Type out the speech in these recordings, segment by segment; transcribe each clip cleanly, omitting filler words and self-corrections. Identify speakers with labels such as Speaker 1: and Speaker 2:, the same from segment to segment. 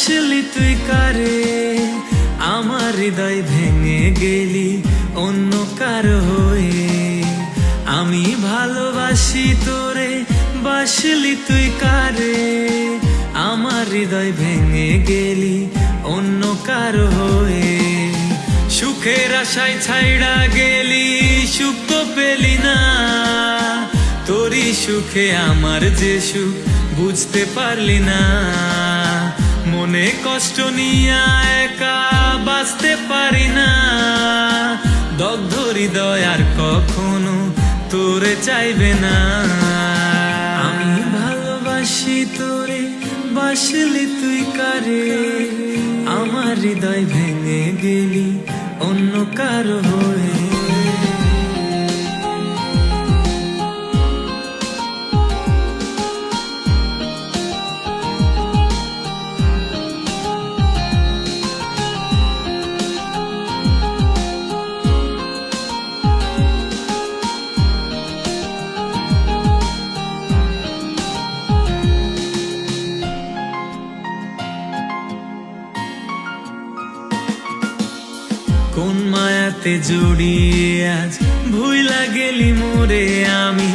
Speaker 1: বাসলি তুই কারে, আমার হৃদয় ভেঙে গেলি অন্য কারো হয়ে। আমি ভালোবাসি তোরে, বাসলি তুই কারে, আমার হৃদয় ভেঙে গেলি অন্য কারো হয়ে। সুখের আশায় ছাইড়া গেলি, সুখ তো পেলি না, তোরই সুখে আমার যে সুখ বুঝতে পারলি না। মনে কষ্ট নিয়া একা বাঁচতে পারি না, দগ্ধ হৃদয় আর কখনো তোরে চাইবে না। আমি ভালোবাসি তোরে, বাসলি তুই কারে, আমার হৃদয় ভেঙে গেলি অন্য কারো হয়ে। কোন মায়াতে জড়িয়ে আজ ভুইলা গেলি মোরে, আমি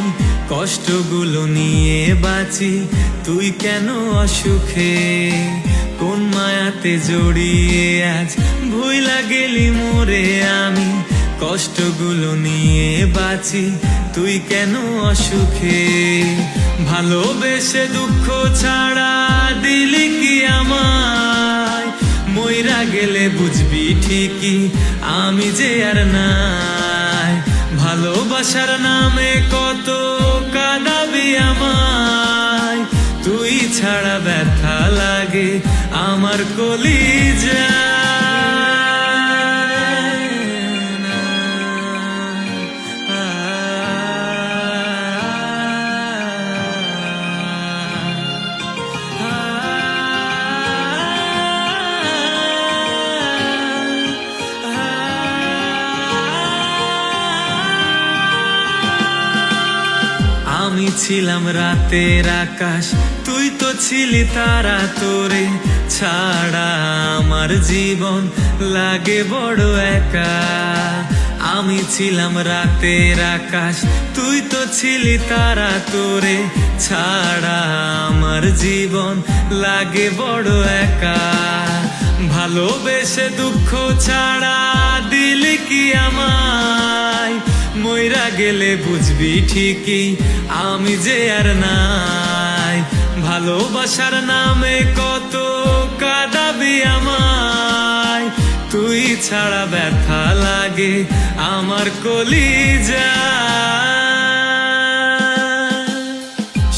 Speaker 1: কষ্টগুলো নিয়ে বাঁচি তুই কেন অসুখে। কোন মায়াতে জড়িয়ে আজ ভুইলা গেলি মোরে, আমি কষ্টগুলো নিয়ে বাঁচি তুই কেন অসুখে। ভালোবেসে দুঃখ ছাড়া দিলি কি আমায়, মইরা গেলে বুঝবি ঠিকই আমি যে আর নাই। ভালোবাসার নামে কত কাঁদাবি আমায়, তুই ছাড়া ব্যথা লাগে আমার কলিজা। আমি ছিলাম রাতের আকাশ, তুই তো ছিলি তারা, তোরে ছাড়া আমার জীবন লাগে বড় একা। আমি ছিলাম রাতের আকাশ, তুই তো ছিলি তারা, তোরে ছাড়া আমার জীবন লাগে বড় একা। ভালোবেসে দুঃখ ছাড়া দিলি কি আমায়, মইরা গেলে বুঝবি ঠিকই আমি যে আর নাই। ভালোবাসার নামে কত কাঁদাবি আমায়, তুই ছাড়া ব্যথা লাগে আমার কলিজা।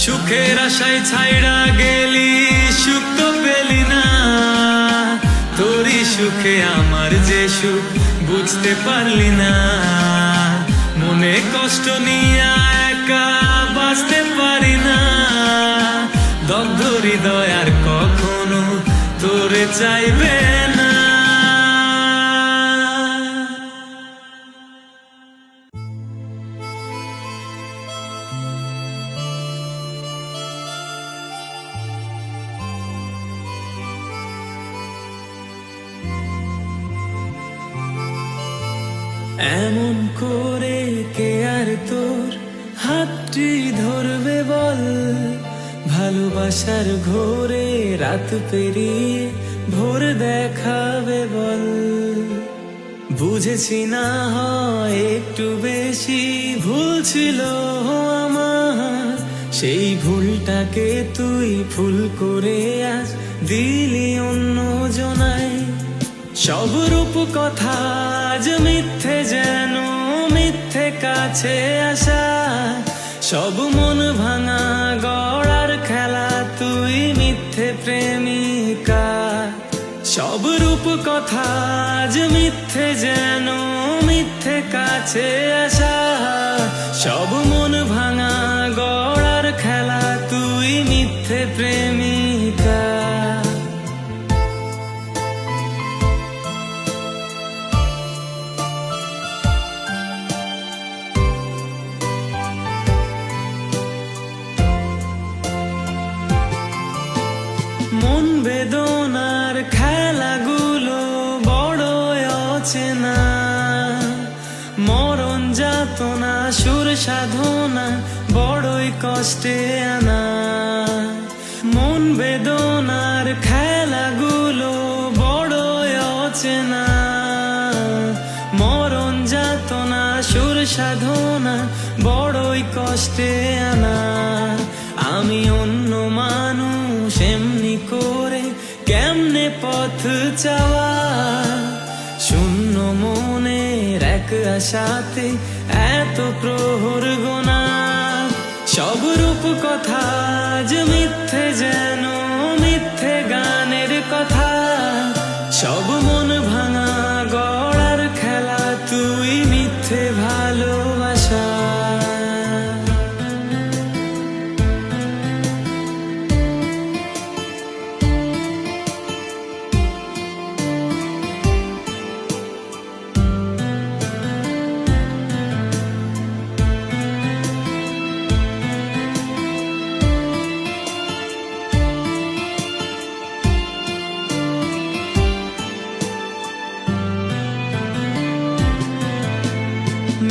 Speaker 1: সুখের আশায় ছাইড়া গেলি, সুখ তো পেলি না, তোরই সুখে আমার যে সুখ বুঝতে পারলি না। মনে কষ্ট নিয়া একা বাঁচতে পারি না, দগ্ধ হৃদয় আর কখনো তোরে চাইবে না। এমন করে কে আর তোর হাতটি ধরবে বল, ভালোবাসার ঘোরে রাত পেরিয়ে ভোর দেখাবে বল। বুঝেছি না হয় একটু বেশি ভুল ছিল আমার, সেই ভুলটাকে তুই ফুল করে আজ দিলি অন্য জনায়। সব রূপ কথা আজ মিথ্যে, যেন মিথ্যে কাছে আসা, সব মন ভাঙা গড়ার খেলা তুই মিথ্যে প্রেমিকা। সব রূপ কথা আজ মিথ্যে, যেন মিথ্যে কাছে আসা, সব মন ভাঙা গড়ার খেলা তুই মিথ্যে প্রেমিকা। মন বেদনার যাতনা সুর সাধনা বড়ই কষ্টে আনা, মন বেদনার খেলাগুলো বড়ই অচেনা। মরণ যাতনা সুর সাধনা বড়ই কষ্টে আনা। আমি অন্য মানুষ এমনি করে কেমনে পথ চাওয়া, শূন্য মনের এক আশাতে এত প্রহর গোনা। সব রূপ কথা যে মিথ্যে, যেন মিথ্যে গানের কথা। সব মন ভাঙা গড়ার খেলা, তুই মিথ্যে ভালোবাসা।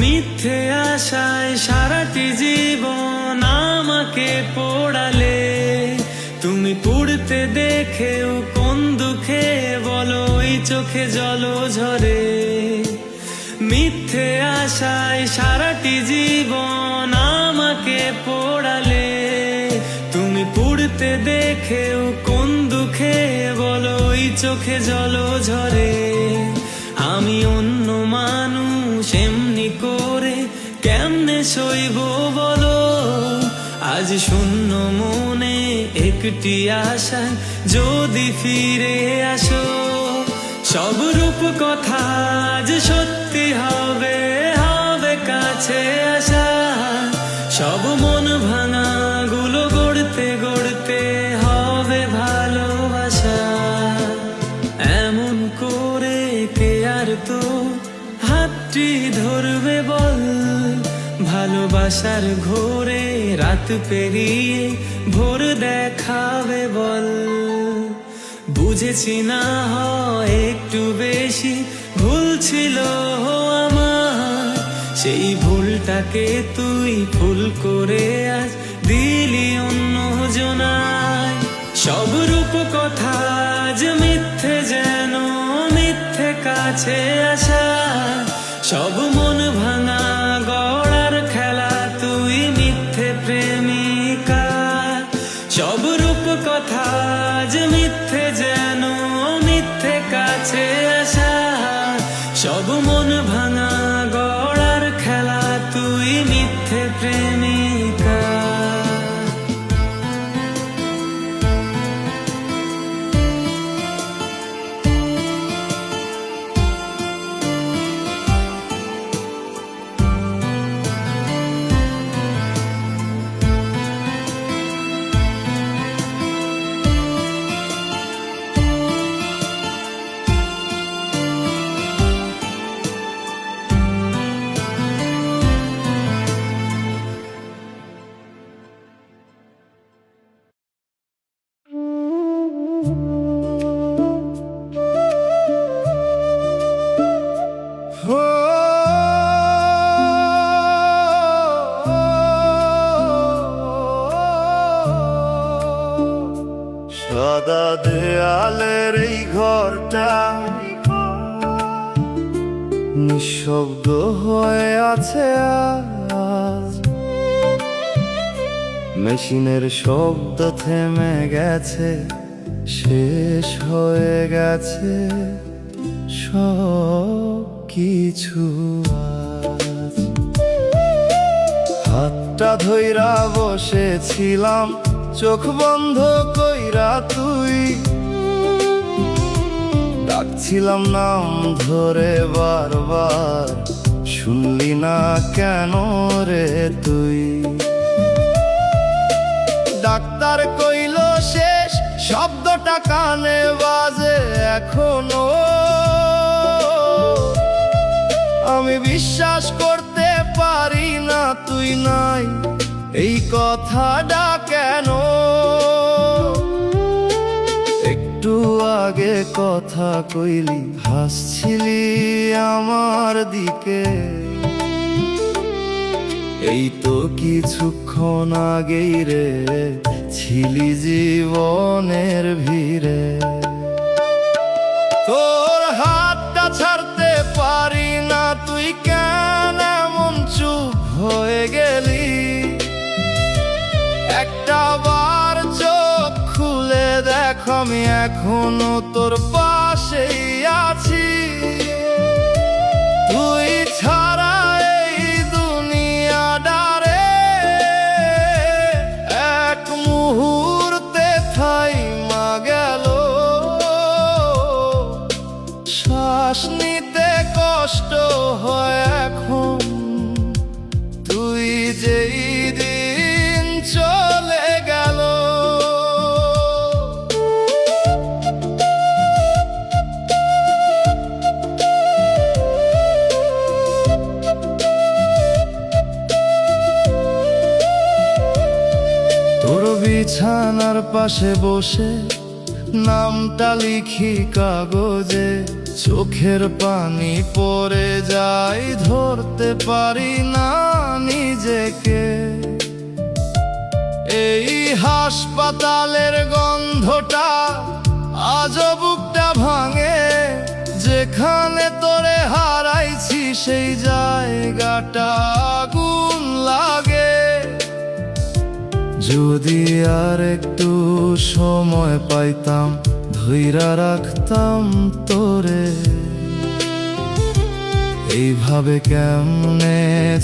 Speaker 1: মিথ্যে আশায় সারাটি জীবন আমাকে পোড়ালে, তুমি পুড়তে দেখেও কোন দুঃখে বলো ওই চোখে জল ঝরে। মিথ্যে আশায় সারাটি জীবন আমাকে পোড়ালে, তুমি পুড়তে দেখেও কোন দুঃখে বলো ওই চোখে জল ঝরে। আমি অন্য মানুষ এমনি করে কেমনে সইব বলো, আজ শূন্য মনে একটি আশা যদি ফিরে আসো। সব রূপ কথা আজ সত্যি হবে, হবে কাছে আসা। সব মন ভাঙা গুলো গড়তে গড়তে হবে ভালোবাসা। এমন করে কে আর তো হাতটি ধরবে বল, ভালোবাসার ঘোরে রাত পেরিয়ে ভোর দেখাবে বল। বুঝেছি না হয় একটু বেশি ভুল ছিল আমার, সেই ভুলটাকে তুই ফুল করে আজ দিলি অন্য জনায়। সব রূপ কথা আজ মিথ্যে, যেন মিথ্যে কাছে আসা। সব মন ভাঙা গড়ার খেলা, তুই মিথ্যে প্রেমিকা। সব রূপ কথা আজ মিথ্যে, যেন মিথ্যে কাছে আসা। সব মন ভাঙা গড়ার খেলা, তুই মিথ্যে প্রেমিকা।
Speaker 2: সাদা দেয়ালের এই ঘরটা নিঃশব্দ হয়ে আছে আজ। মেশিনের শব্দ থেমে গেছে, শেষ হয়ে গেছে সব কিছু আজ। হাতটা ধইরা বসেছিলাম, চোখ বন্ধ কইরা তুই ডাকছিলাম নাম ধরে বারবার, শুনলি না কেন রে তুই? ডাক্তার কইল শেষ, শব্দটা কানে বাজে এখনো। আমি বিশ্বাস করতে পারি না তুই নাই, এই কথাটা কেন? একটু আগে কথা কইলি, হাসছিলি আমার দিকে, এই তো কিছুক্ষণ আগেই রে ছিলি জীবনের ভিড়ে। তোর হাতটা ছাড়তে পারি না, তুই কেন এমন চুপ হয়ে গেলি? একটা বার চোখ খুলে দেখ, আমি এখনো তোর পাশেই আছি। তুই ছাড়া এই দুনিয়াটারে এক মুহূর্তে থাইমা গেল। শ্বাস নিতে কষ্ট হয় এখন, তুই যেই দিন চলে গেল। তোর বিছানার পাশে বসে নামটা লিখি কাগজে, চোখের পানি পড়ে যায়, ধরতে পারি না নিজেকে। এই হাসপাতালের গন্ধটা আজও বুকটা ভাঙে, যেখানে তোরে হারাইছি সেই জায়গাটা আগুন লাগে। যদি আর একটু সময় পাইতাম, ধইরা রাখতাম তোরে। এইভাবে কেমনে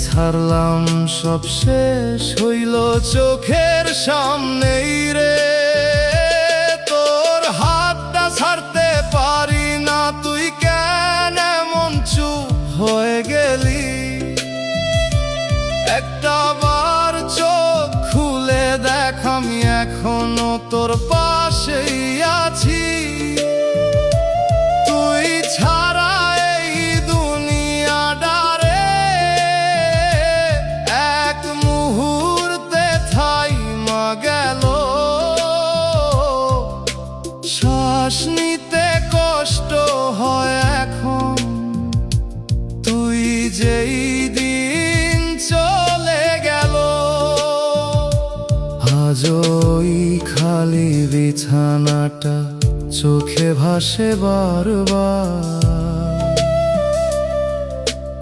Speaker 2: ছাড়লাম, সব শেষ হইল চোখের সামনেই রে। তোর হাতটা ছাড়তে পারি না, তুই কেন এমন চুপ হয়ে গেলি? একটা বার চোখ খুলে দেখ, আমি এখনো তোর পাশেই আছি। তুই ছাড়া এই দুনিয়াটারে এক মুহূর্তে থাইমা গেল। শ্বাস নিতে কষ্ট হয় এখন, তুই যেই দিন চলে গেল। আজ ওই খালি বিছানাটা চোখে ভাসে বারবার।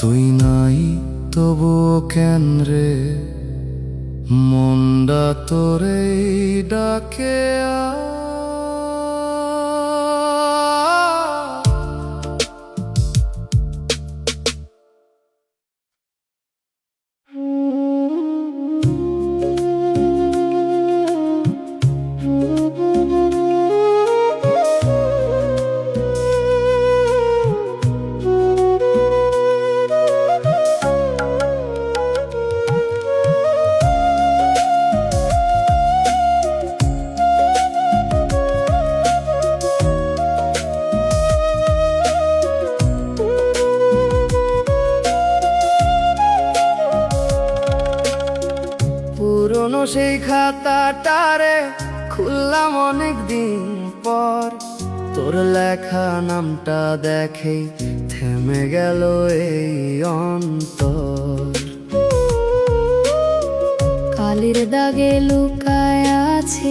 Speaker 2: তুই নাই তবুও কেন রে, মনটা তোরে ডাকে আ। পুরনো সেই খাতাটারে খুললাম অনেক দিন পর, তোর লেখা নামটা দেখেই থেমে গেল এই অন্তর।
Speaker 3: কালির দাগে লুকায় আছে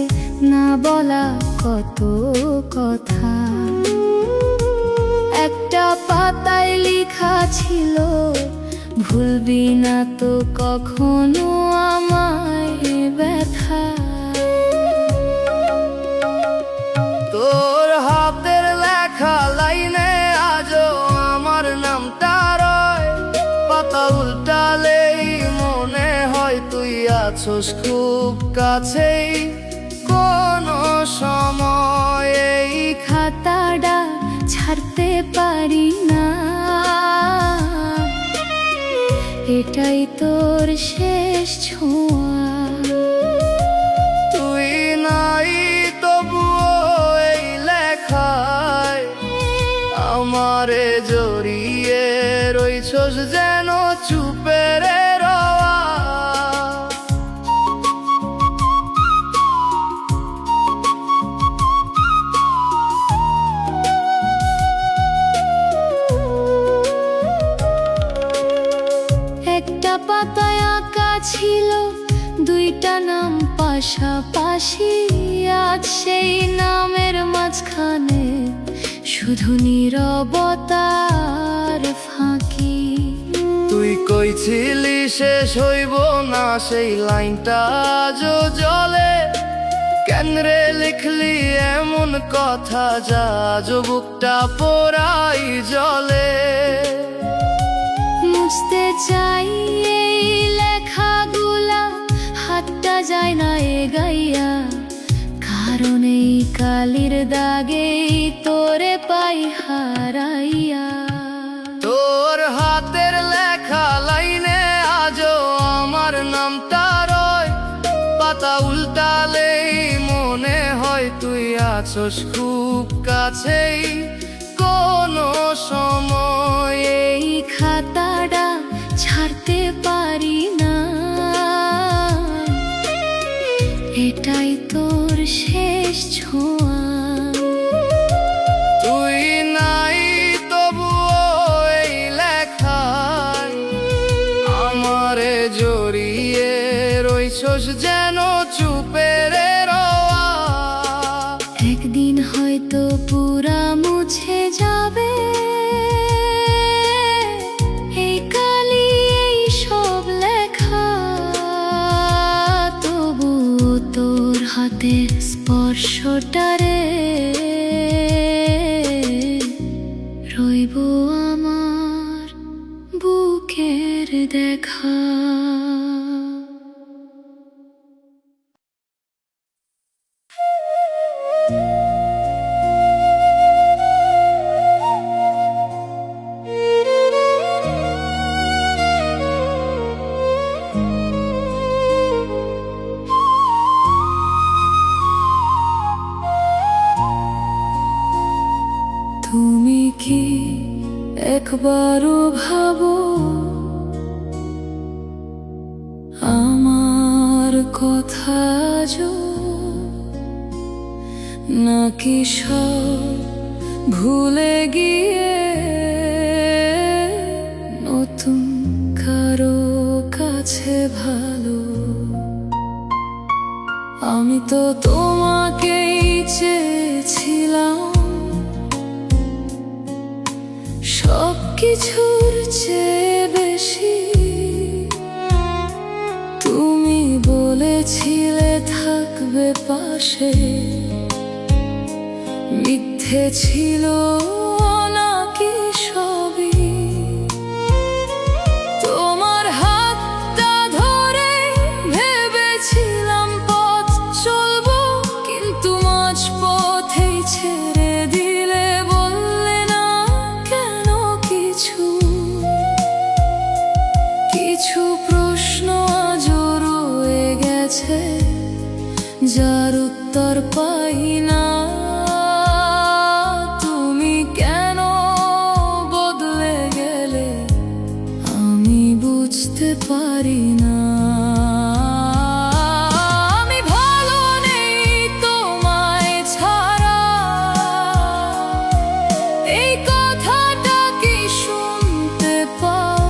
Speaker 3: না বলা কত কথা, একটা পাতায় লেখা ছিল ভুলবি না তো কখনো আমায় ব্যথা।
Speaker 2: তোর হাতের লেখা লাইনে আজও আমার নামটা রয়, পাতা উল্টালেই মনে হয় তুই আছোস খুব কাছেই। কোনো সময়
Speaker 3: এই খাতাটা ছাড়তে পারি না, এটাই তোর শেষ ছোঁয়া।
Speaker 2: তুই নাই তবুও এই লেখায় আমারে জড়িয়ে রইছস যেন চুপে রে রওয়া।
Speaker 3: পাতায় আঁকা ছিল দুইটা নাম পাশাপাশি, আজ সেই নামের মাঝখানে শুধু নীরবতার ফাঁকি।
Speaker 2: তুই কইছিলি শেষ হইব না সেই লাইনটা আজও জলে, কেন রে লিখলি এমন কথা যা আজও বুকটা পোড়াই জলে।
Speaker 3: মুছতে চাই এই লেখাগুলা, হাতটা যায় না এগাইয়া, কারণ এই কালির দাগেই তোরে পাই হারাইয়া।
Speaker 2: তোর হাতের লেখা লাইনে আজও আমার নামটা রয়, পাতা উল্টালেই মনে হয় তুই আছোস খুব কাছেই কোনো সময়।
Speaker 3: এই খাতাটা ছাড়তে পারি না, এটাই তোর শেষ ছোঁয়া।
Speaker 2: তুই নাই তবুও এই লেখায় আমারে জড়িয়ে রইছস যেন চুপে রে রওয়া।
Speaker 3: একদিন হয়তো পুরা মুছে যাবে এই কালি এই সব লেখা, তবু তোর হাতের স্পর্শটারে রইব আমার বুকের দেখা। তুমি কি একবারও ভাবো আমার কথা যো, নাকি সব ভুলে গিয়ে নতুন কারো কাছে ভালো? আমি তো তোমাকেই চেয়েছিলাম সব কিছুর চেয়ে বেশি। তুমি বলেছিলে থাকবে পাশে, মিথ্যে ছিল নাকি সবই? তোমার হাতটা ধরে ভেবেছিলাম পথ চলবো, কিন্তু মাঝপথেই ছেড়ে দিলে, বললে না কেন কিছু। কিছু প্রশ্ন আজও রয়ে গেছে যার উত্তর পাই না। তুমি কেন বদলে গেলে আমি বুঝতে পারি না। আমি ভালো নেই তোমায় ছাড়া, এই কথাটা কি শুনতে পাও?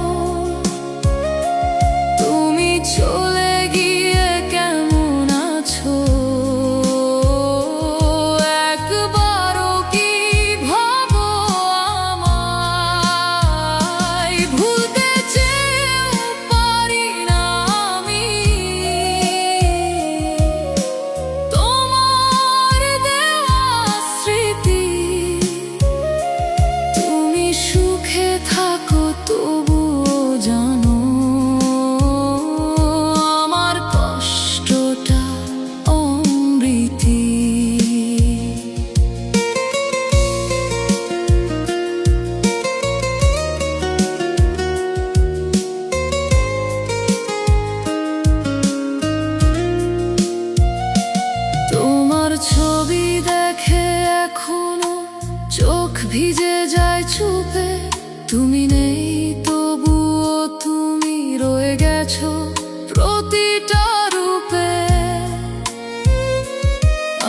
Speaker 3: তুমি চলে গিয়ে কেমন আছো একবারও কি ভাবো আমায়? ভুলতে চেয়েও পারি না আমি তোমার দেওয়া স্মৃতি। তুমি সুখে থাকো তবুও জানো আমার কষ্টটা অমৃতি। তোমার ছবি দেখে এখনো চোখ ভিজে যায় চুপে। তুমি নেই তবুও তুমি রয়ে গেছো প্রতিটা রূপে।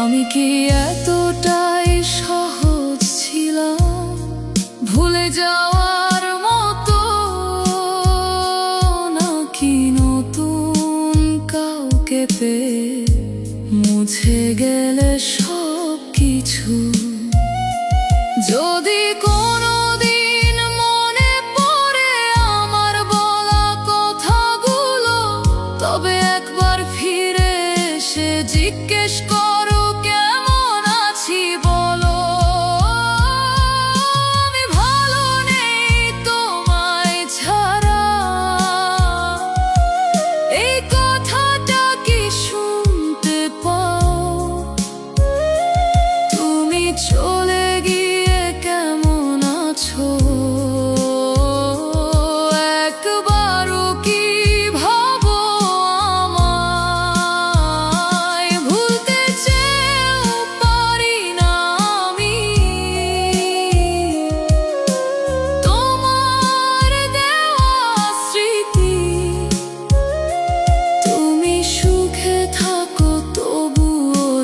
Speaker 3: আমি কি এতটাই সহজ ছিলাম ভুলে যাওয়ার মতো, নাকি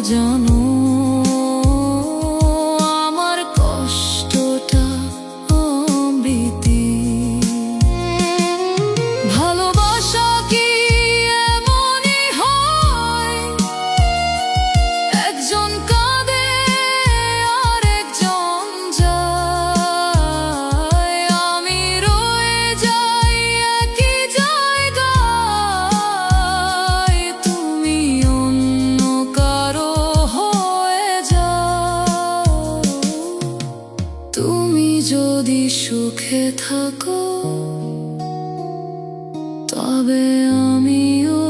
Speaker 3: জানো আমার কষ্টটা অমৃতি। ভালোবাসা কি এমনই হয়, একজন কাঁদে আর একজন যায়, আমি রয়ে যাই একই জায়গায়, তুমি অন্য কারো হয়ে যাও। তুমি যদি সুখে থাকো তবে আমিও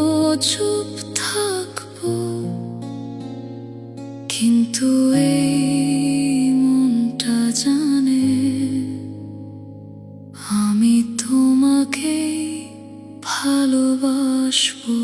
Speaker 3: চুপ থাকবো, কিন্তু এই মনটা জানে আমি তোমাকেই ভালোবাসবো।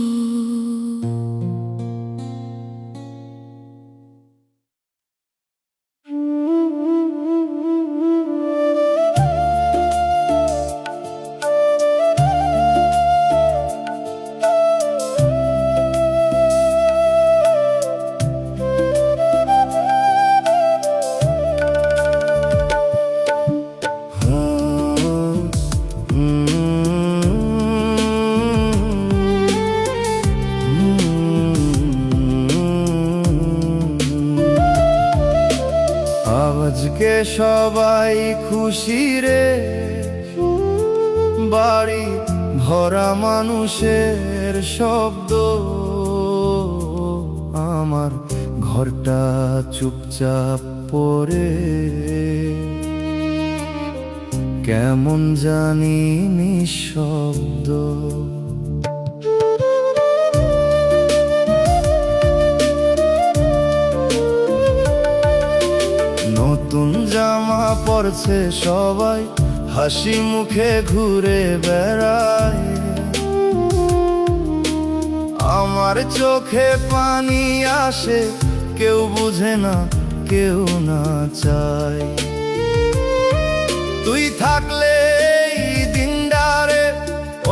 Speaker 2: আজকে সবাই খুশি রে, বাড়ি ভরা মানুষের শব্দ, আমার ঘরটা চুপচাপ পড়ে কেমন জানি নিঃশব্দ। নতুন জামা পরছে সবাই, হাসি মুখে ঘুরে বেড়ায়, আমার চোখে পানি আসে, কেউ বুঝে না কেউ না চায়। তুই থাকলে এই দিনটারে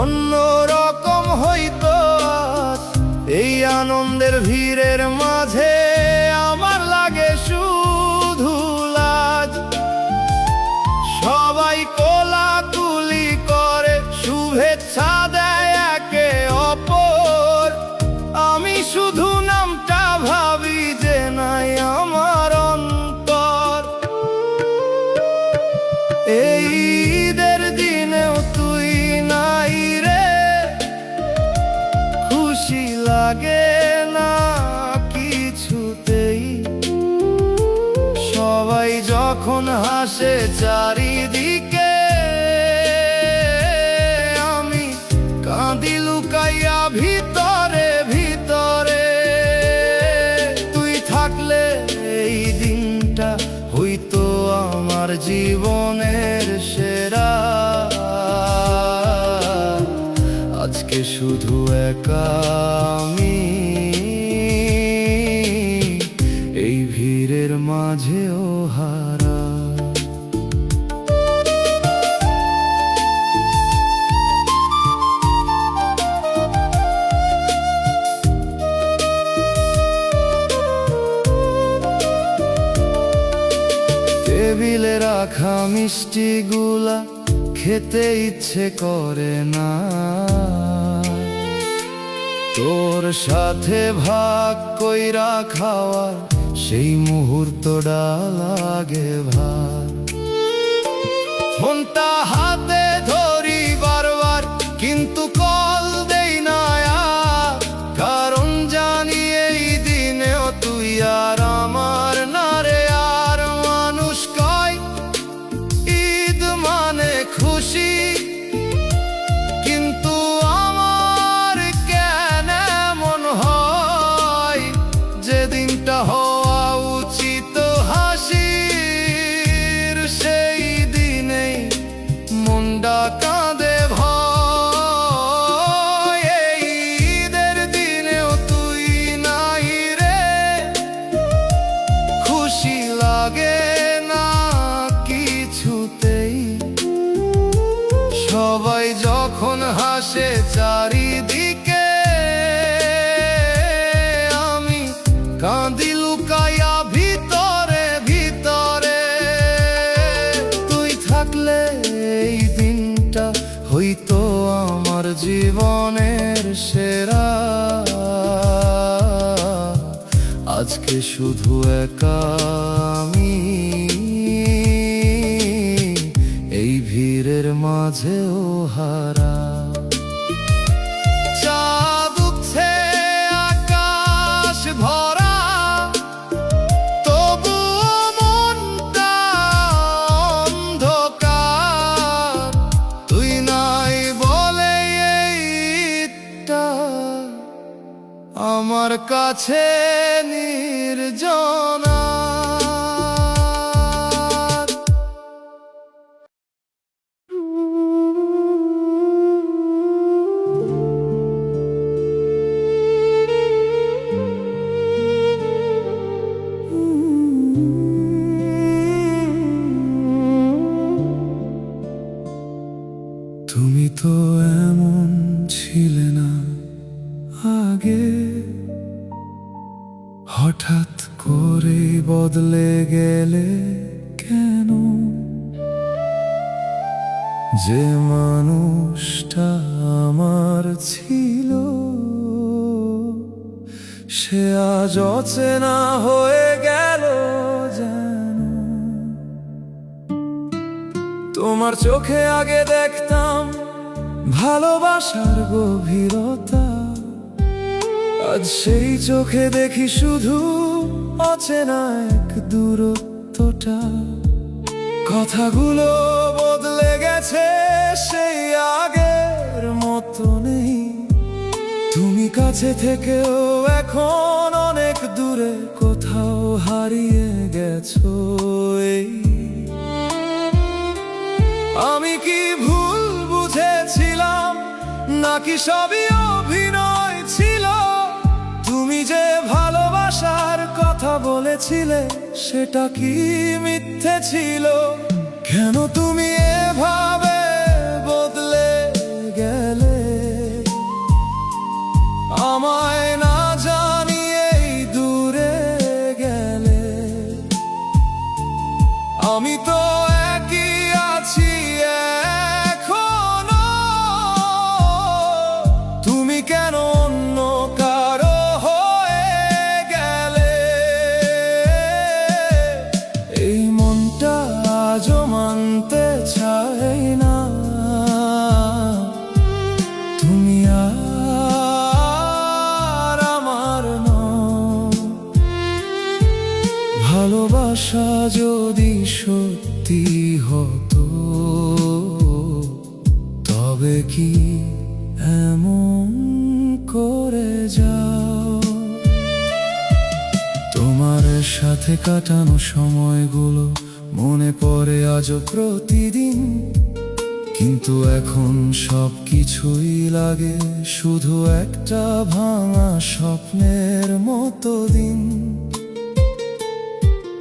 Speaker 2: অন্য রকম হইতো আজ, এই আনন্দের ভিড়ের মাঝে আমার লাগে শুধু লাজ। সবাই কোলাকুলি করে, শুভেচ্ছা দেয় একে অপর, আমি শুধু নামটা ভাবি যে নাই আমার অন্তর। এই ঈদের দিনেও তুই নাই রে, খুশি লাগে না কিছুতেই। সবাই যখন হাসে চারিদিকে, আমি কাঁদি লুকাইয়া ভিতরে ভিতরে। তুই থাকলে এই দিনটা হইতো আমার জীবনের সেরা, আজকে শুধু একা আমি এই ভিড়ের মাঝেও হারা। টেবিলে রাখা মিষ্টিগুলা খেতে ইচ্ছে করে না, তোর সাথে ভাগ কইরা খাওয়ার সেই মুহূর্তটা লাগে ভার। ফোনটা হাতে ধরি বারবার, কিন্তু কল দেই না আর, কারণ জানি এই দিনেও তুই আর আমার না রে। আর মানুষ কয় ঈদ মানে খুশি, কিন্তু আমার কেন এমন হয়, যেদিনটা হওয়া উচিত হাসির সেই দিনেই আজ শুধু একা আমি এই ভিড়ের মাঝেও হারা। চাঁদ উঠছে আকাশ ভরা, তবুও মনটা অন্ধকার। তুই নাই বলে এইটা আমার কাছে নির্জনা।
Speaker 1: তুমি তো এমন ছিলে না আগে, হঠাৎ করে বদলে গেলে কেন? যে মানুষটা আমার ছিল সে আজ অচেনা হয়ে গেল যেন। তোমার চোখে আগে দেখতাম ভালোবাসার গভীরতা, আজ সেই চোখে দেখি শুধু অচেনা এক দূরত্বটা। কথাগুলো বদলে গেছে, সেই আগের মতো নেই। তুমি কাছে থেকেও এখন অনেক দূরে কোথাও হারিয়ে গেছো। এই আমি কি ভুল বুঝেছিলাম, নাকি সবই অভিনয় ছিল? তুমি যে ভালোবাসার কথা বলেছিলে সেটা কি মিথ্যে ছিল? কেন তুমি এভাবে বদলে গেলে, আমায় না জানিয়েই দূরে গেলে? আমি তো একই আছি এখনো, তুমি কেন অন্য কারো হয়ে গেলে? এই মনটা আজও মানতে চাই না তুমি আর আমার নও। ভালোবাসা যদি সত্যি হতো তবে কি এমন করে যাও? তোমার সাথে কাটানো সময়গুলো মনে পড়ে আজও প্রতিদিন, কিন্তু এখন সব কিছুই লাগে শুধু একটা ভাঙা স্বপ্নের মতো দিন।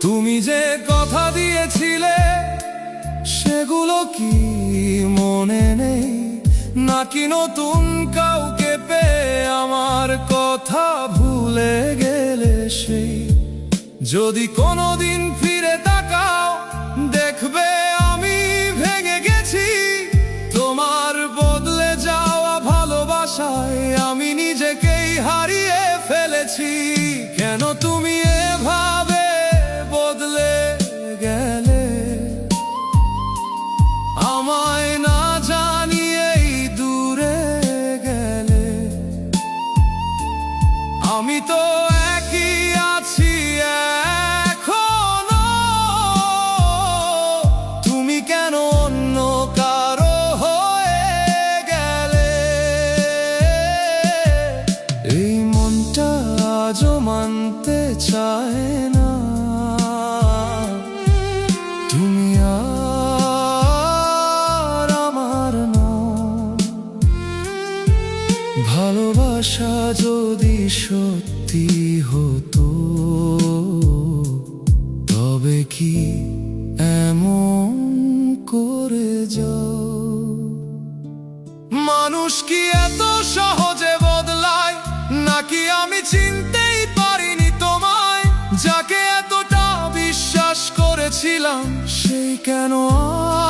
Speaker 1: তুমি যে কথা দিয়েছিলে সেগুলো কি মনে নেই, নাকি নতুন কাউকে পেয়ে আমার কথা ভুলে গেলে সেই? যদি কোনোদিন ফিরে তাকাও দেখবে আমি ভেঙে গেছি। তোমার বদলে যাওয়া ভালোবাসায় আমি নিজেকেই হারিয়ে ফেলেছি। কেন তুমি এভাবে বদলে গেলে, আমায় না জানিয়েই দূরে গেলে? আমি তো একই আছি এখনো, তুমি কেন অন্য কারো হয়ে গেলে? এই মনটা আজও মানতে চায় না তুমি আর আমার নও। ভালোবাসা যদি সত্যি হতো তবে কি এমন করে যাও? মানুষ কি এত সহজে বদলায়, নাকি আমি চিনতেই পারিনি তোমায়? যাকে এতটা বিশ্বাস করেছিলাম সেই কেন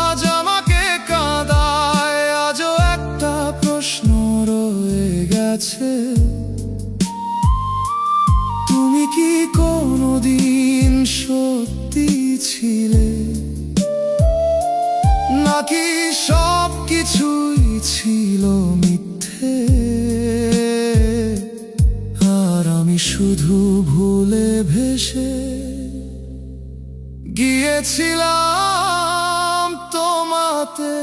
Speaker 1: আজ আমাকে কাঁদায়? আজও একটা প্রশ্ন রয়ে গেছে, তুমি কি কোনদিন সত্যি ছিলে, নাকি সব কিছুই ছিল মিথ্যে? আর আমি শুধু ভুলে ভেসে গিয়েছিলাম তোমাতে।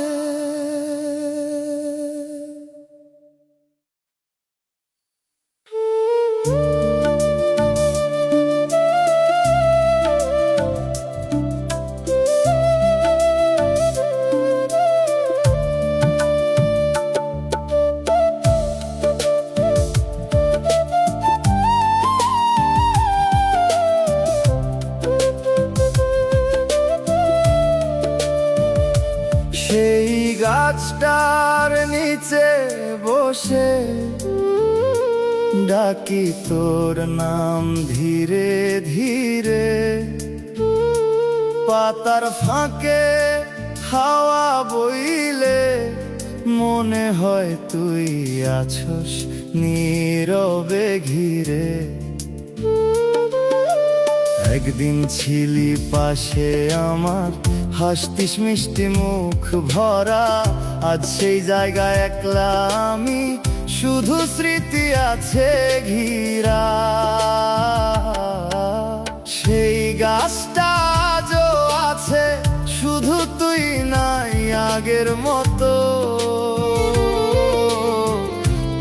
Speaker 2: সেই গাছটার নিচে বসে ডাকি তোর নাম ধীরে ধীরে, পাতার ফাঁকে হাওয়া বইলে মনে হয় তুই আছস নীরবে ঘিরে। একদিন ছিলি পাশে আমার, হাসতিস মিষ্টি মুখ ভরা, আজ সেই জায়গায় একলা আমি, শুধু স্মৃতি আছে ঘিরা। সেই গাছটা আজও আছে, শুধু তুই নাই আগের মতো।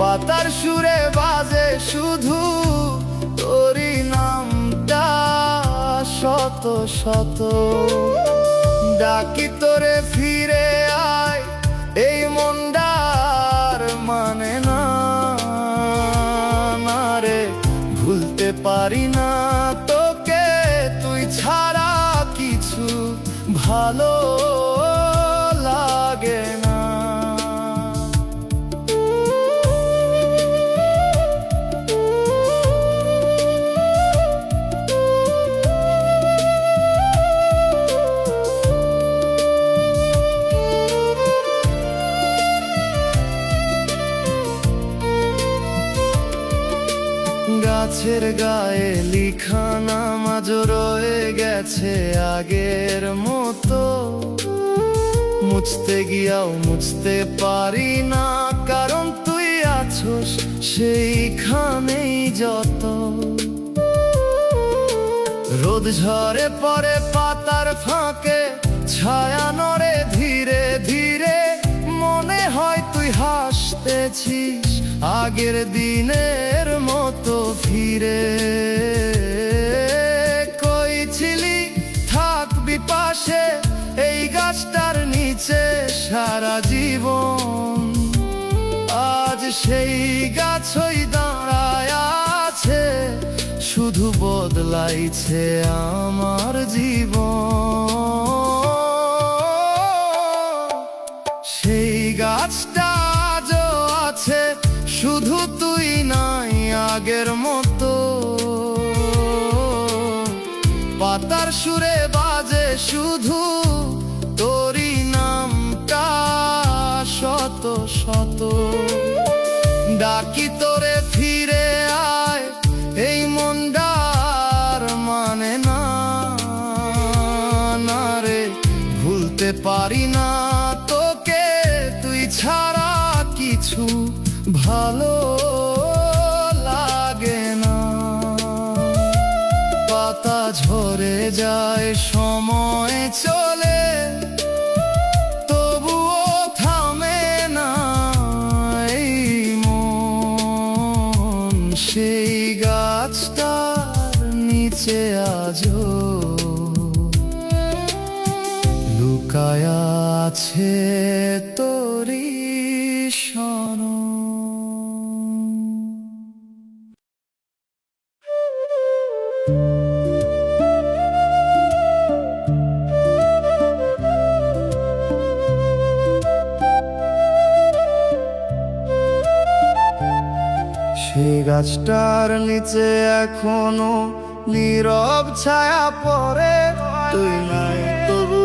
Speaker 2: পাতার সুরে বাজে শুধু তোরই নামটা শত শত। ডাকি তোরে ফিরে আয়, এই মনটার মানে না রে, ভুলতে পারি না তোকে, তুই ছাড়া কিছু ভালো লাগে না। গাছের গায়ে লিখা নাম আজ রয়ে গেছে আগের মতো, মুছতে গিয়াও মুছতে পারি না, কারণ তুই আছস সেইখানেই যত। রোদ ঝরে পড়ে পাতার ফাঁকে, ছায়া নড়ে ধীরে ধীরে, মনে হয় তুই হাসতেছিস আগের দিনের মতো ফিরে। কই ছিলি থাকবি পাশে এই গাছটার নিচে সারা জীবন, আজ সেই গাছই দাঁড়ায় আছে, শুধু বদলাইছে আমার জীবন। সেই গাছটা আজও আছে, শুধু তুই নাই আগের মতো। পাতার সুরে বাজে শুধু তোরই নামটা শত শত। ডাকি তোরে ফিরে আয়, এই মনটার মানে না রে, ভুলতে পারি না তোকে, তুই ছাড়া কিছু ভালো লাগে না। পাতা ঝরে যায় সময় চলে, তবুও থামে না এই মন। সেই গাছটার নিচে আজও লুকায় আছে তোরই শরণ। সেই গাছটার নিচে এখনো নীরব ছায়া পড়ে, তুই নাই তবু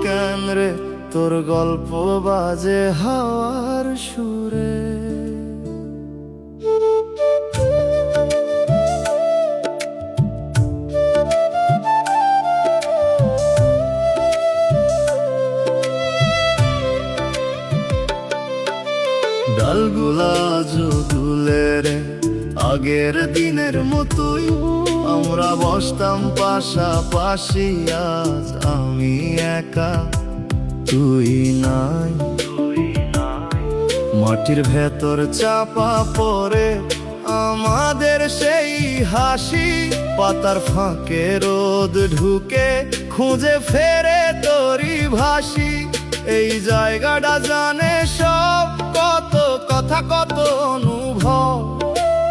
Speaker 2: কেন রে, তোর গল্প বাজে হাওয়ার সুরে। দুলে রে আগের দিনের মতোই আমরা বসতাম পাশাপাশি, আজ আমি একা তুই নাই। মাটির ভেতর চাপা পড়ে আমাদের সেই হাসি, পাতার ফাঁকে রোদ ঢুকে খুঁজে ফেরে তোরি ভাসি। এই জায়গাটা জানে সব, কত কথা কত অনুভব,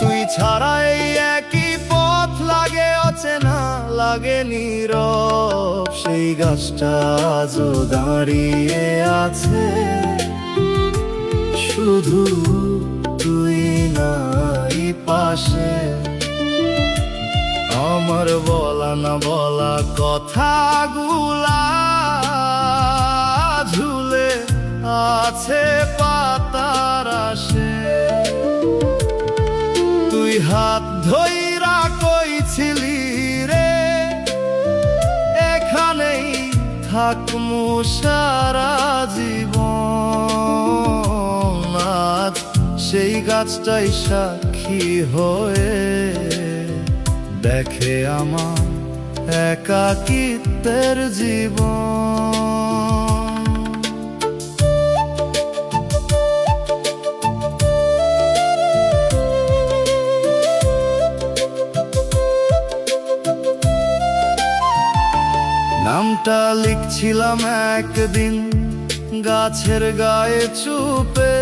Speaker 2: তুই ছাড়া এই একই পথ লাগে অচেনা, লাগে নীরব। সেই গাছটা আজও দাঁড়িয়ে আছে, শুধু তুই নাই পাশে। আমার বলা না বলা কথাগুলা ঝুলে আছে পাতার আশে। তুই হাত ধইরা কইছিলি রে এখানেই থাকমু সারা জীবন, আজ সেই গাছটাই সাক্ষী হয়ে দেখে আমার একাকিত্বের জীবন। নামটা লিখছিলাম একদিন গাছের গায়ে চুপে,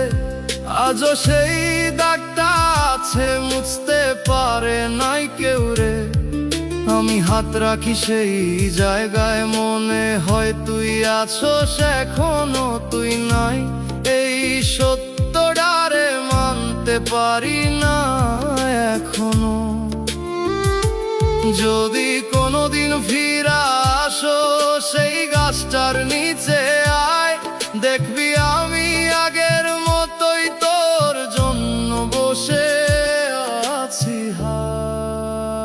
Speaker 2: আজও সেই দাগটা আছে, মুছতে পারে নাই কেউ রে। আমি হাত রাখি সেই জায়গায়, মনে হয় তুই আছোস এখনো তুই নাই। এই সত্যটারে মানতে পারি না এখনো। যদি কোনোদিন ফিরা আসো সেই গাছটার নিচে আয়, দেখবি আমি আগের মতোই তোর জন্য বসে আছি। হায়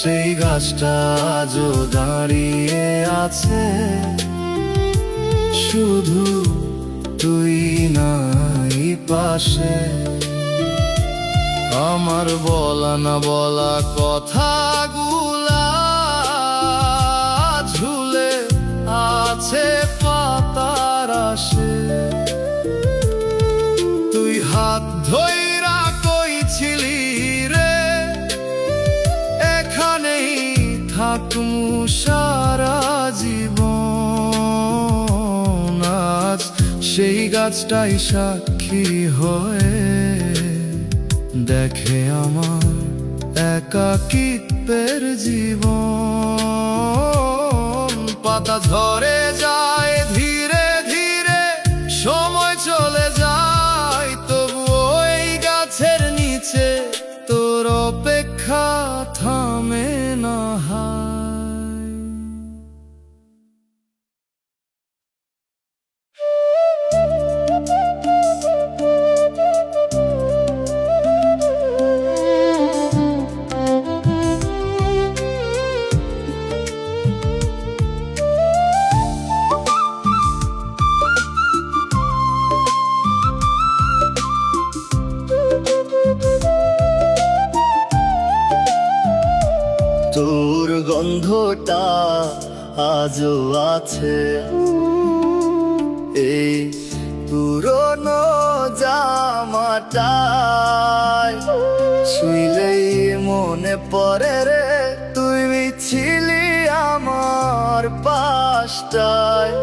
Speaker 2: সেই গাছটা আজও দাঁড়িয়ে আছে, শুধু তুই নাই পাশে। আমার বলা না বলা কথাগুলা ঝুলে আছে পাতার আশে। তুই হাত ধইরা কইছিলি রে এখানেই থাকমু সারা জীবন, আজ সেই গাছটাই সাক্ষী হয়ে দেখে আমার একাকিত্বের জীবন। পাতা ঝরে যায় ধীরে ধীরে, সময় চলে যায়, তবুও এই গাছের নিচে তোর অপেক্ষা থামে না। তোর গন্ধটা আজও আছে এই পুরনো জামাটায়, শুইলেই মনে পড়ে রে তুই ছিলি আমার পাশটায়।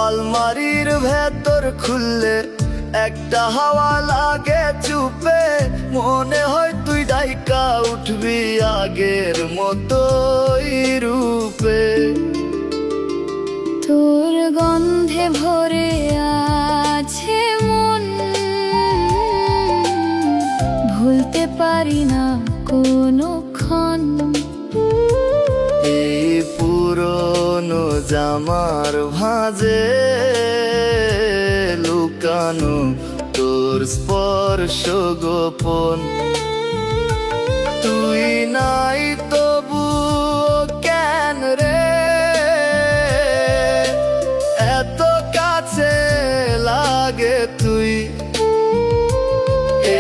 Speaker 2: আলমারির ভেতর খুললে একটা হাওয়া লাগে চুপে, মনে হয় তুই ডাইকা উঠবি আগের মতোই রূপে।
Speaker 3: তোর গন্ধে ভরে আছে মন, ভুলতে পারি না কোনোক্ষণ।
Speaker 2: এই পুরনো জামার ভাঁজে লুকানো তোর স্পর্শ গোপন। তুই নাই তবু কেন রে এত কাছে লাগ লাগে তুই।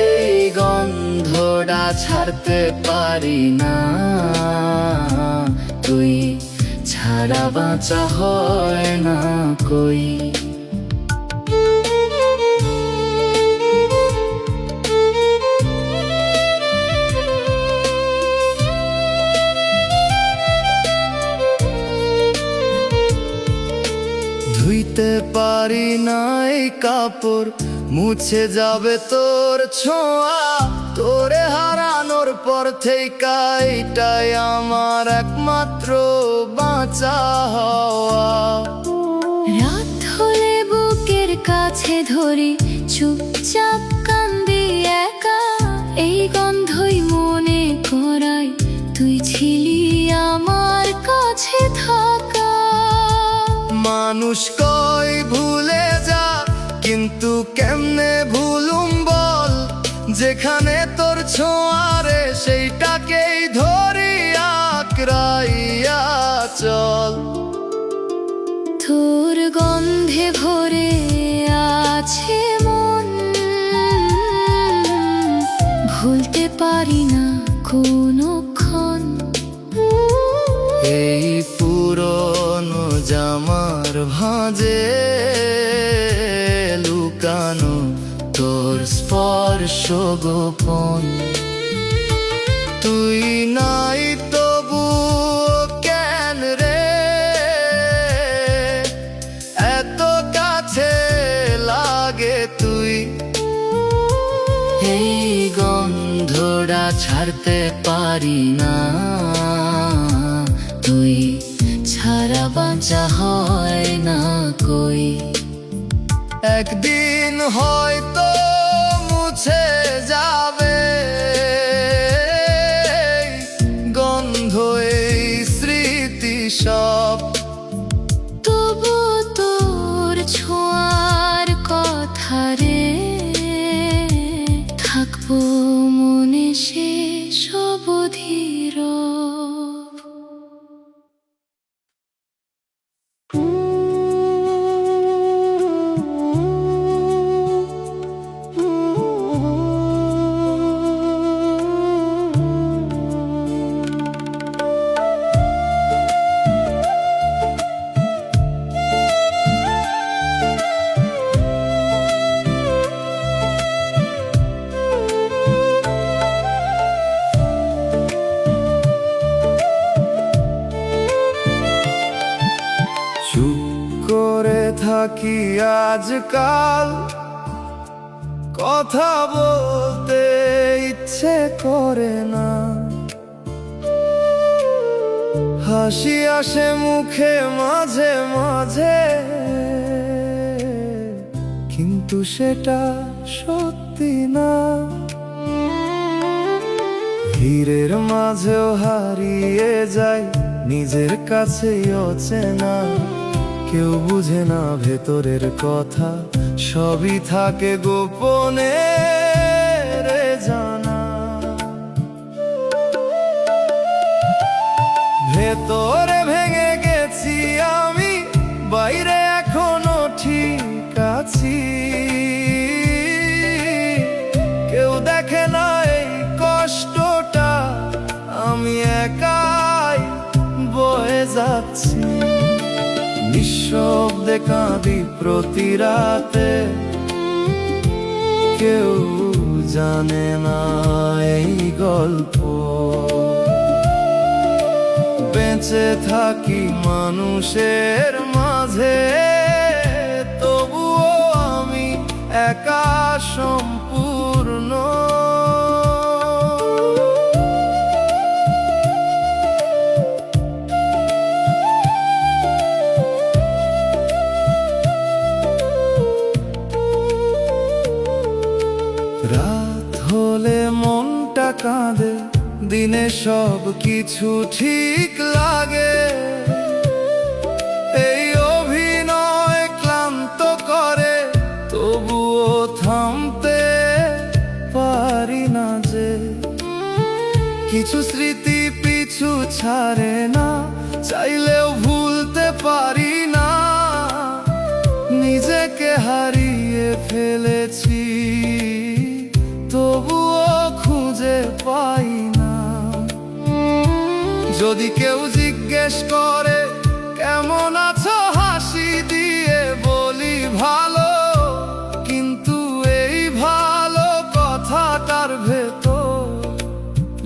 Speaker 3: এই গন্ধটা ছাড়তে পারি না, তুই ছাড়া বাঁচা হয় না কই।
Speaker 2: ধুইতে পারি না এই কাপড়, মুছে যাবে তোর ছোঁয়া। তোরে হারানোর পর থেকে এটাই আমার একমাত্র বাঁচা হওয়া।
Speaker 3: রাত হলে বুকের কাছে ধরি, চুপচাপ কান্দি একা। এই গন্ধই মনে করায় তুই ছিলি আমার কাছে থাকা।
Speaker 2: মানুষ কই ভুলে যা, কিন্তু কেমনে ভুলুম বল। যেখানে তোর ছোঁয়ারে সেইটাকেই ধরি আঁকড়াইয়া চল।
Speaker 3: তোর গন্ধে ভরে আছে মন, ভুলতে পারি না কোনক্ষণ।
Speaker 2: এই পুরনো জামার ভাঁজে লুকানো তোর স্পর্শ গোপন। তুই নাই তবু কেন রে এত কাছে লাগে তুই।
Speaker 3: এই গন্ধটা ছাড়তে পারি না, তুই ছাড়া বাঁচা হয় না কই।
Speaker 2: একদিন হয়তো মুছে যাবে গন্ধ এই স্মৃতি সব।
Speaker 3: তবু তোর ছোঁয়ার কথা রে থাকবো মনে শেষ অবধির।
Speaker 2: চুপ করে থাকি আজকাল, কথা বলতে ইচ্ছে করে না। হাসি আসে মুখে মাঝে মাঝে, কিন্তু সেটা সত্যি না। ভিড়ের মাঝেও হারিয়ে যায় নিজের কাছেই অচেনা। কেউ বুঝে না ভেতরের কথা, সবই থাকে গোপনে রে জানা। ভেতরে ভেঙে গেছি আমি, বাইরে এখনো ঠিক আছি। কেউ দেখে না এই কষ্টটা, আমি একাই বয়ে যাচ্ছি। নিঃশব্দে কাঁদি প্রতি রাতে, কেউ জানে না এই গল্প। বেঁচে থাকি মানুষের মাঝে, তবুও আমি একা সম্পূর্ণ। রাত হলে মনটা কাঁদে, দিনে সব কিছু ঠিক লাগে। এই অভিনয় ক্লান্ত করে, তবুও থামতে পারি না যে। কিছু স্মৃতি পিছু ছাড়ে না, চাইলেও ভুলতে পারি না। নিজেকে হারিয়ে ফেলেছি, তবুও খুঁজে পাই না। যদি কেউ জিজ্ঞেস করে কেমন আছো, হাসি দিয়ে বলি ভালো, কিন্তু এই ভালো কথাটার ভেতর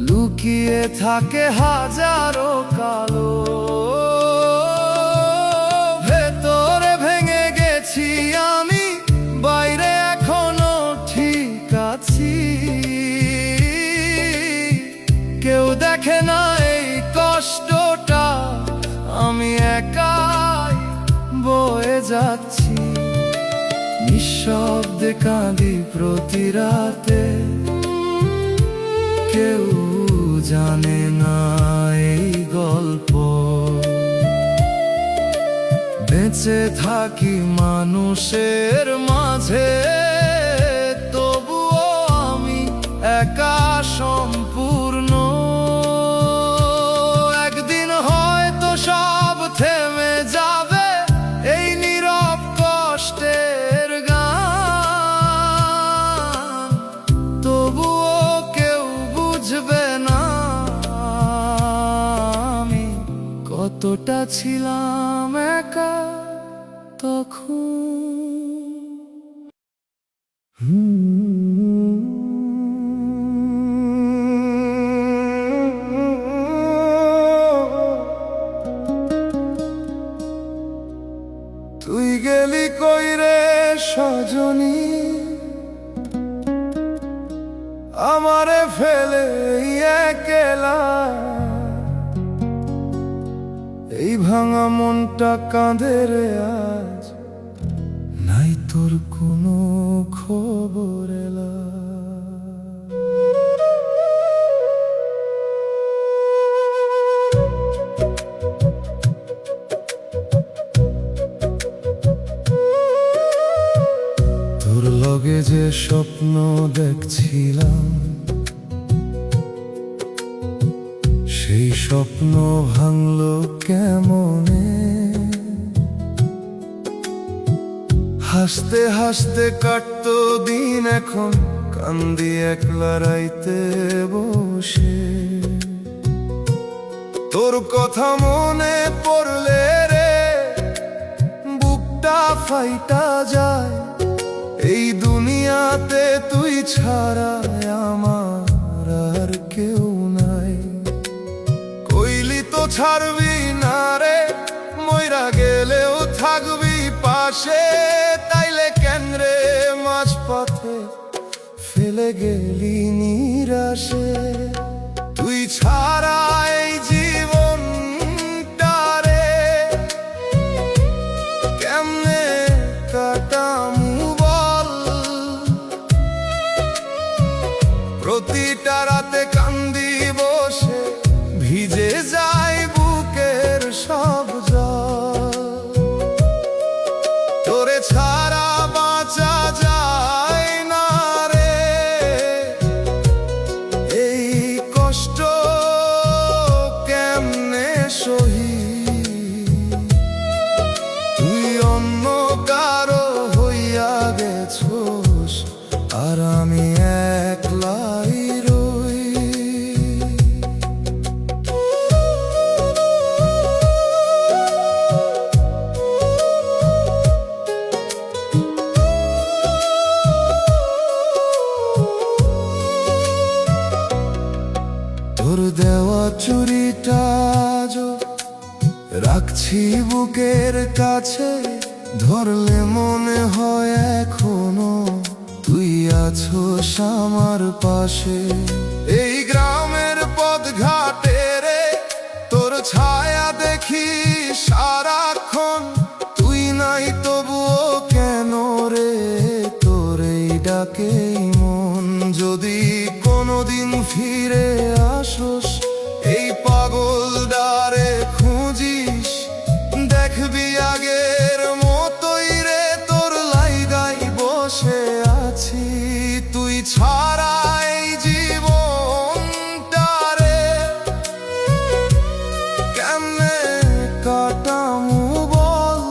Speaker 2: লুকিয়ে থাকে হাজারো কালো। ভেতরে ভেঙে গেছি আমি, বাইরে এখনো ঠিক আছি। কেউ দেখে না এই কষ্টটা, আমি একাই বয়ে যাচ্ছি। নিঃশব্দে কাঁদি প্রতি রাতে, কেউ জানে না এই গল্প। বেঁচে থাকি মানুষের মাঝে, তবুও আমি একা সম্পূর্ণ। একদিন হয়তো সব থেমে যাবে, এই নীরব কষ্টের গান, তবুও কেউ বুঝবে না আমি কতটা ছিলাম একা তখন। তুই গেলি কই রে সজনী, আমারে ফেলে একলা। এই ভাঙা মনটা কাঁদে রে আজ, নাই তোর কোনো খবর এলা। তোর লগে যে স্বপ্ন দেখছিলাম, সেই স্বপ্ন ভাঙলো কেমনে। হাসতে হাসতে কাটতো দিন, এখন কান্দি একলা রাইতে বসে। তোর কথা মনে পড়লে রে বুকটা ফাইটা যায়। এই দুনিয়াতে তুই ছাড়া আমার আর কেউ নাই। কইলি তো ছাড়বি না রে, মইরা গেলেও থাকবি পাশে। তাইলে কেন রে মাঝ পথে ফেলে গেলি নিরাশে। তুই ছাড়া এই জীবনটা রে কেমনে কাটামু বল। প্রতিটা রাতে কান্দি বসে, ভিজে যায় বুকের সব জল। তোরে ছাড়া বাঁচা যায় না রে, এই কষ্ট কেমনে সহি। তুই অন্য কারো হইয়া গেছোস, আর আমি একলাই রই। তোর দেওয়া চুরিটা রাখছি বুকের কাছে। ধরলে মনে হয় এখনো তুই আছোস আমার পাশে। এই গ্রামের পথ ঘাটে রে তোর ছায়া দেখি সারাক্ষণ। তুই নাই তবুও কেন রে তোর এই ডাকেই মন। যদি কোনোদিন ফিরে আসোস, এই পাগল ডারে খুঁজিস, দেখবি আগের মতোই রে তোর লাইগাই বসে আছি। তুই ছাড়া এই জীবনটা রে কেমনে কাটামু বল।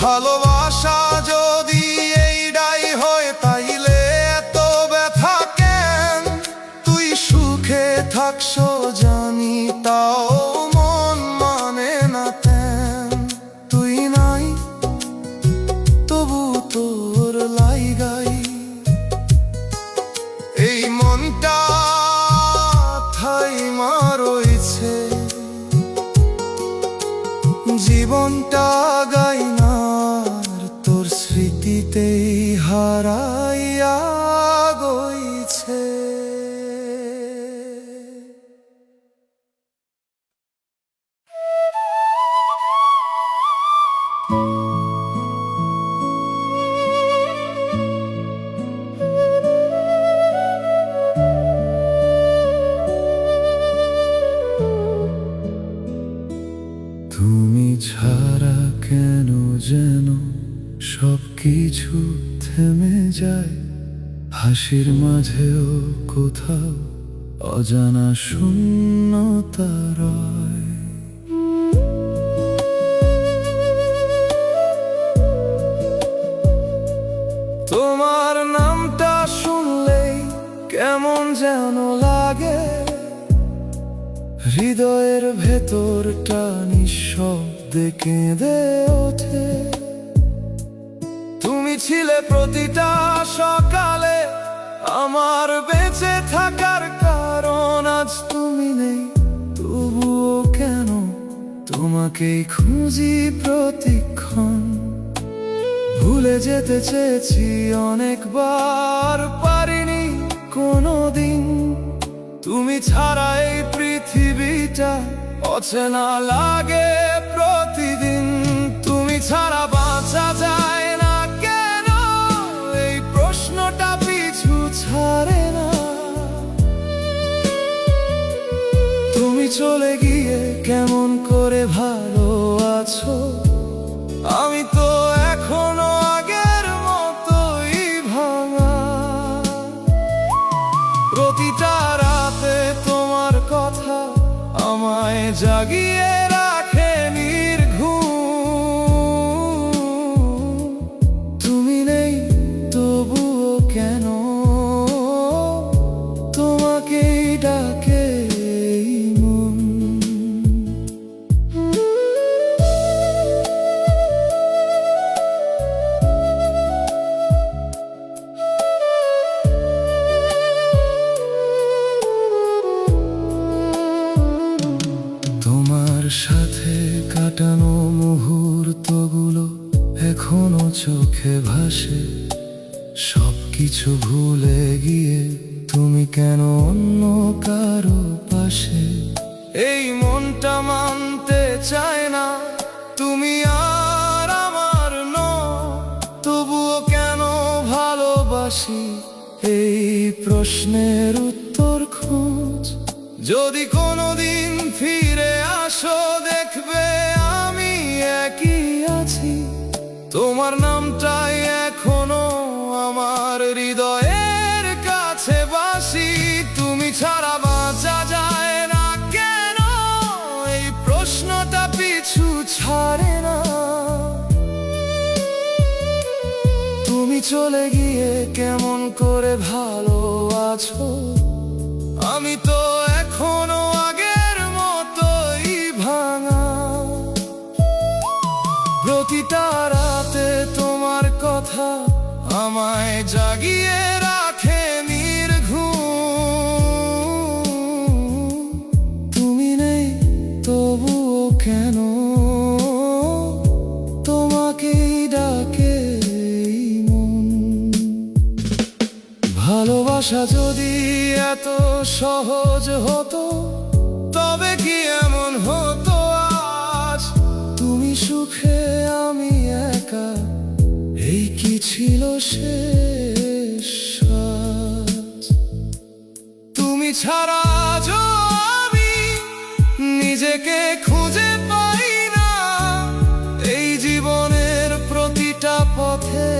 Speaker 1: ভালোবাসা যদি এইটাই হয় তাইলে এত ব্যথা কেন? তুই সুখে থাকস জানি তাও মন মানে না তেন। তুই নাই তবু তোর লাইগাই এই মনটা থাইমা রইছে। জীবনটা গাইনার তোর স্মৃতিতেই হারাইয়া গইছে। তুমি ছাড়া কেন যেন সবকিছু থেমে যায়, হাসির মাঝেও কোথাও অজানা শূন্যতা রয়। তোমার নামটা শুনলেই কেমন যেন লাগে, হৃদয়ের ভেতরটা নিঃশব্দে কেঁদে ওঠে। তুমি ছিলে প্রতিটা সকালে আমার বেঁচে থাকার কারণ। আজ তুমি নেই তবুও কেন তোমাকেই খুঁজি প্রতিক্ষণ। ভুলে যেতে চেয়েছি অনেকবার, পারিনি কোনোদিন। তুমি ছাড়া এই পৃথিবীটা অচেনা লাগে প্রতিদিন। তুমি ছাড়া বাঁচা যায় না কেন, এই প্রশ্নটা পিছু ছাড়ে না। তুমি চলে গিয়ে কেমন করে ভালো আছো, আমি তো এখনো আগের মতোই ভাঙা। প্রতিটা রাতে তোমার কথা আমায় জাগিয়ে রাখে নির্ঘুম। তুমি নেই তবুও কেন তোমাকেই ডাকে এই মন। তোমার সাথে কাটানো মুহূর্তগুলো এখনো চোখে ভাসে। সবকিছু ভুলে গিয়ে তুমি কেন অন্য কারো পাশে? এই মনটা মানতে চায় না তুমি আর আমার নও, তবুও কেন ভালোবাসি এই প্রশ্নের উত্তর খোঁজ। যদি কোনোদিন ফিরে আসো দেখবে আমি একই আছি, তোমার নামটাই এখনো আমার হৃদয়ের কাছে বাসি। তুমি ছাড়া বাঁচা যায় না কেন, এই প্রশ্নটা পিছু ছাড়ে না। তুমি চলে গিয়ে কেমন করে ভালো আছো, আমি তো এখনো আগের মতোই ভাঙা। প্রতিটা রাতে তোমার কথা আমায় জাগিয়ে রাখে নির্ঘুম। তুমি নেই তবুও কেন তোমাকেই ডাকে এই মন। ভালোবাসা যদি এত সহজ হতো তবে কি এমন হতো আজ? তুমি সুখে আমি একা, এই কি ছিল শেষ সাজ? তুমি ছাড়া আজ আমি নিজেকে খুঁজে পাই না, এই জীবনের প্রতিটা পথে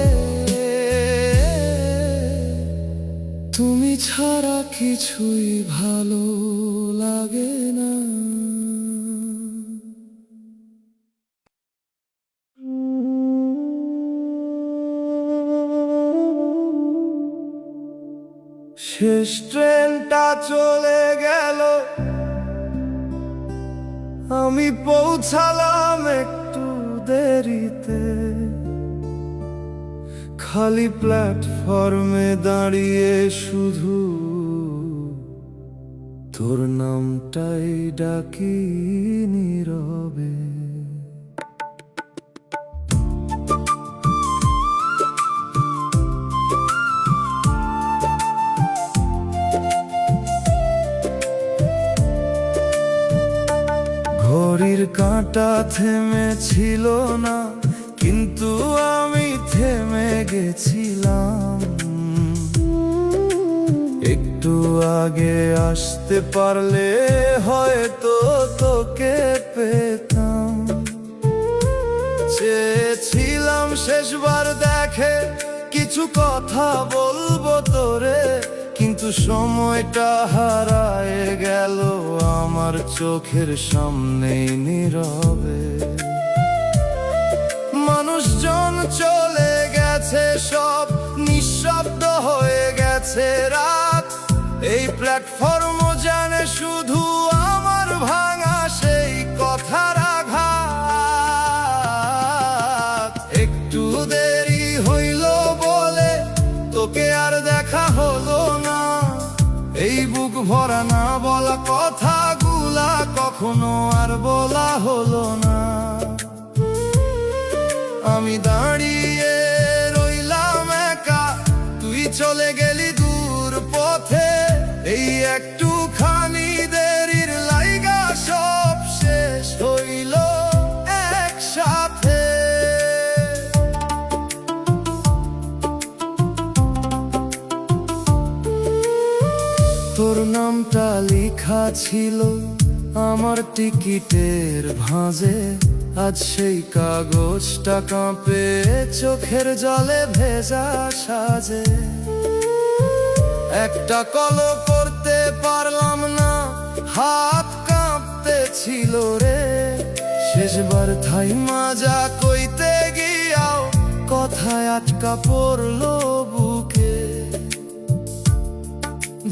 Speaker 1: তুমি ছাড়া কিছুই ভালো লাগে না।
Speaker 2: শেষ ট্রেনটা চলে গেল, আমি পৌঁছালাম একটু দেরিতে। খালি প্ল্যাটফর্মে দাঁড়িয়ে শুধু তোর নামটাই ডাকি নীরবে। ঘড়ির কাঁটা থেমেছিল না, কিন্তু আমি থেমে গেছিলাম। একটু আগে আসতে পারলে হয়তো তোকে পেতাম। চেয়েছিলাম শেষবার দেখে কিছু কথা বলবো তোরে, কিন্তু সময়টা হারায় গেল আমার চোখের সামনেই নীরবে। মানুষজন চলে গেছে, সব নিঃশব্দ হয়ে গেছে রাত। এই প্ল্যাটফর্ম জানে শুধু আমার ভাঙা সেই কথার আঘাত। একটু দেরি হইল বলে তোকে আর দেখা হলো না। এই বুক ভরা না বলা কথাগুলা কখনো আর বলা হলো না। আমি দাঁড়িয়ে রইলাম একা, তুই চলে গেলি দূর পথে। এই একটুখানি দেরির লাইগা সব শেষ হইল একসাথে। তোর নামটা লেখা ছিল আমার টিকিটের ভাঁজে। আজ সেই কাগজটা কাঁপে চোখের জলে ভেজা সাজে। একটা কলও করতে পারলাম না, হাত কাঁপতে ছিল রে। শেষবার থাই মাজা কইতে গিয়াও কথায় আটকা পড়লো বুকে।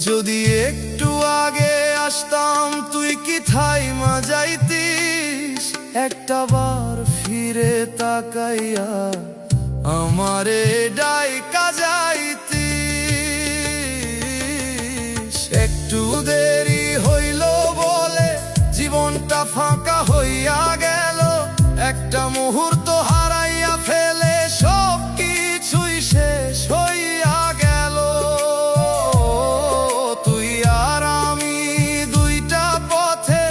Speaker 2: যদি একটু আগে আসতাম তুই কি থাই মাজাইতিস? একটা বার ফিরে তাকাইয়া আমারে ডাইকা যাইতিস। একটু দেরি হইল বলে জীবনটা ফাঁকা হইয়া গেল। একটা মুহূর্ত হারাইয়া ফেলে সব কিছুই শেষ হইয়া গেল। তুই আর আমি দুইটা পথে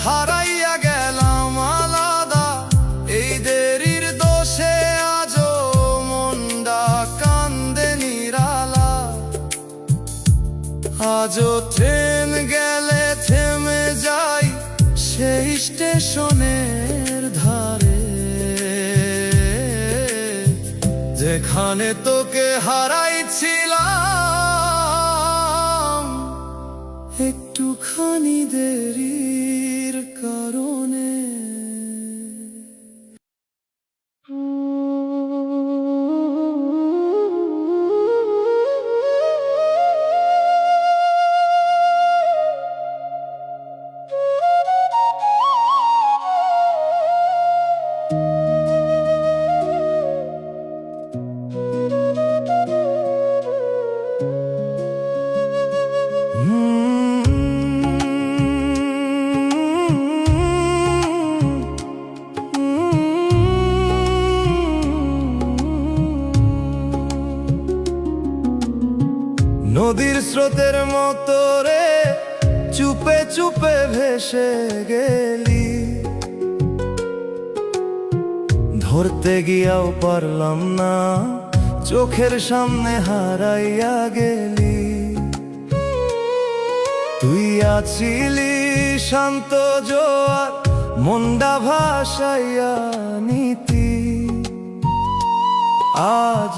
Speaker 2: হারাইয়া গেলাম আলাদা। এই দেরির দোষে আজও মনটা কান্দে নিরালা। আজও ট্রেন গেলে থেমে যাই সেই স্টেশনের ধারে, যেখানে তোকে হারাইছিলাম একটুখানি দেরির কারণে। নদীর স্রোতের মতো রে চুপে চুপে ভেসে গেলি। ধরতে গিয়াও পারলাম না, চোখের সামনে হারাইয়া গেলি। তুই আছিলি শান্ত জোয়ার, মনটা ভাসাইয়া নিতি। আজ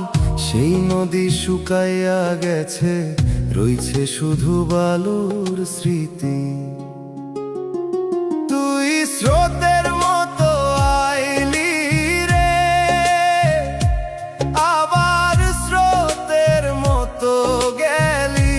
Speaker 2: সেই নদী শুকাইয়া গেছে, রইছে শুধু বালুর স্মৃতি। তুই স্রোতের মতো আইলি রে, আবার স্রোতের মতো গেলি।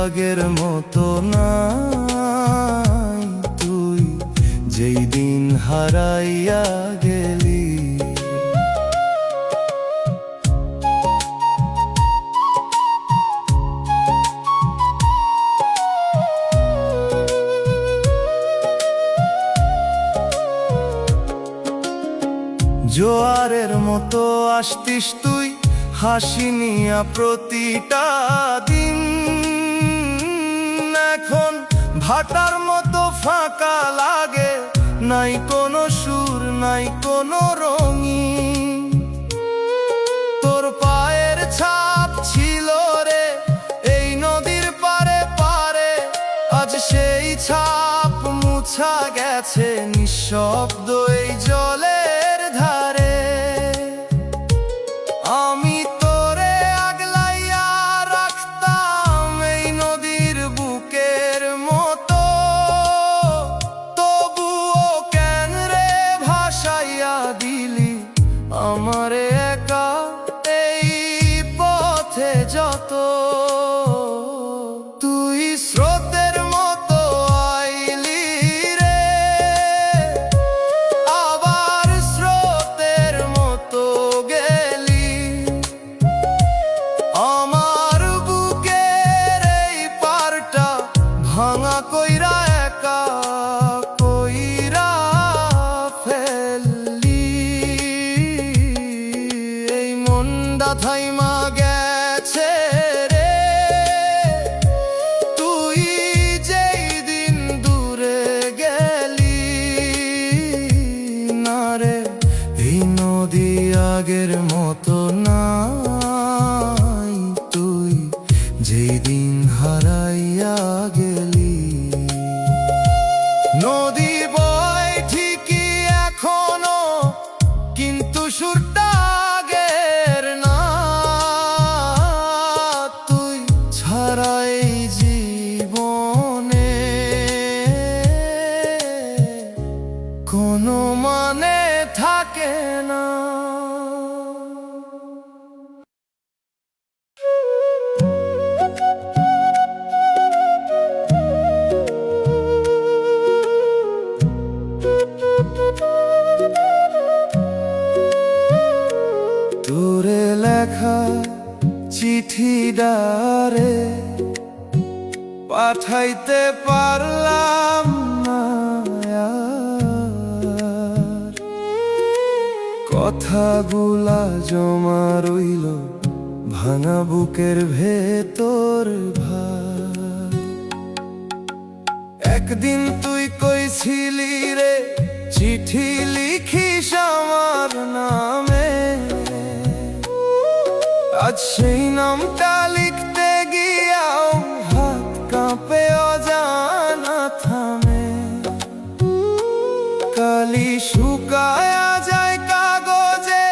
Speaker 2: আগের মতো নাই, তুই যেই দিন হারাইয়া গেলি। জোয়ারের মতো আসতিস তুই, হাসি নিয়া প্রতিটা দিন। এখন ভাটার মতো ফাঁকা লাগে, নাই কোনো সুর নাই কোনো রঙিন। তোর পায়ের ছাপ ছিল রে এই নদীর পারে পারে, আজ সেই ছাপ মুছা গেছে নিঃশব্দ এই জলের ধারে। আমি তোরে আগলাইয়া রাখতাম এই নদীর বুকের মতো, তবুও কেন রে ভাসাইয়া দিলি আমারে একা এই পথে যত। তুই স্রোতের মতো আইলি রে, আবার স্রোতের মতো গেলি। আমার বুকের এই পারটা ভাঙা কইরা একা কইরা ফেললি। এই মনটা থাইমা গেছে রে, তুই যেই দিন দূরে গেলি। না রে এই নদী আগের মতো নাই, তুই যেই দিন হারাইয়া গেলি। নদী বয় ঠিকই এখনো, কিন্তু সুরটা আগের না। তুই ছাড়াই জীবনে কোনো মানে থাকে না। তোরে লেখা চিঠি ডারে পাঠাইতে পারলাম না আর। কথাগুলা জমা রইল ভাঙা বুকের ভেতর ভাই। একদিন তুই কইছিলি রে চিঠি লিখিস আমার নামে, আজ সেই নামটা লিখতে গিয়াও হাত কাঁপে অজানা থামে। কালি শুকায়া যায় কাগজে,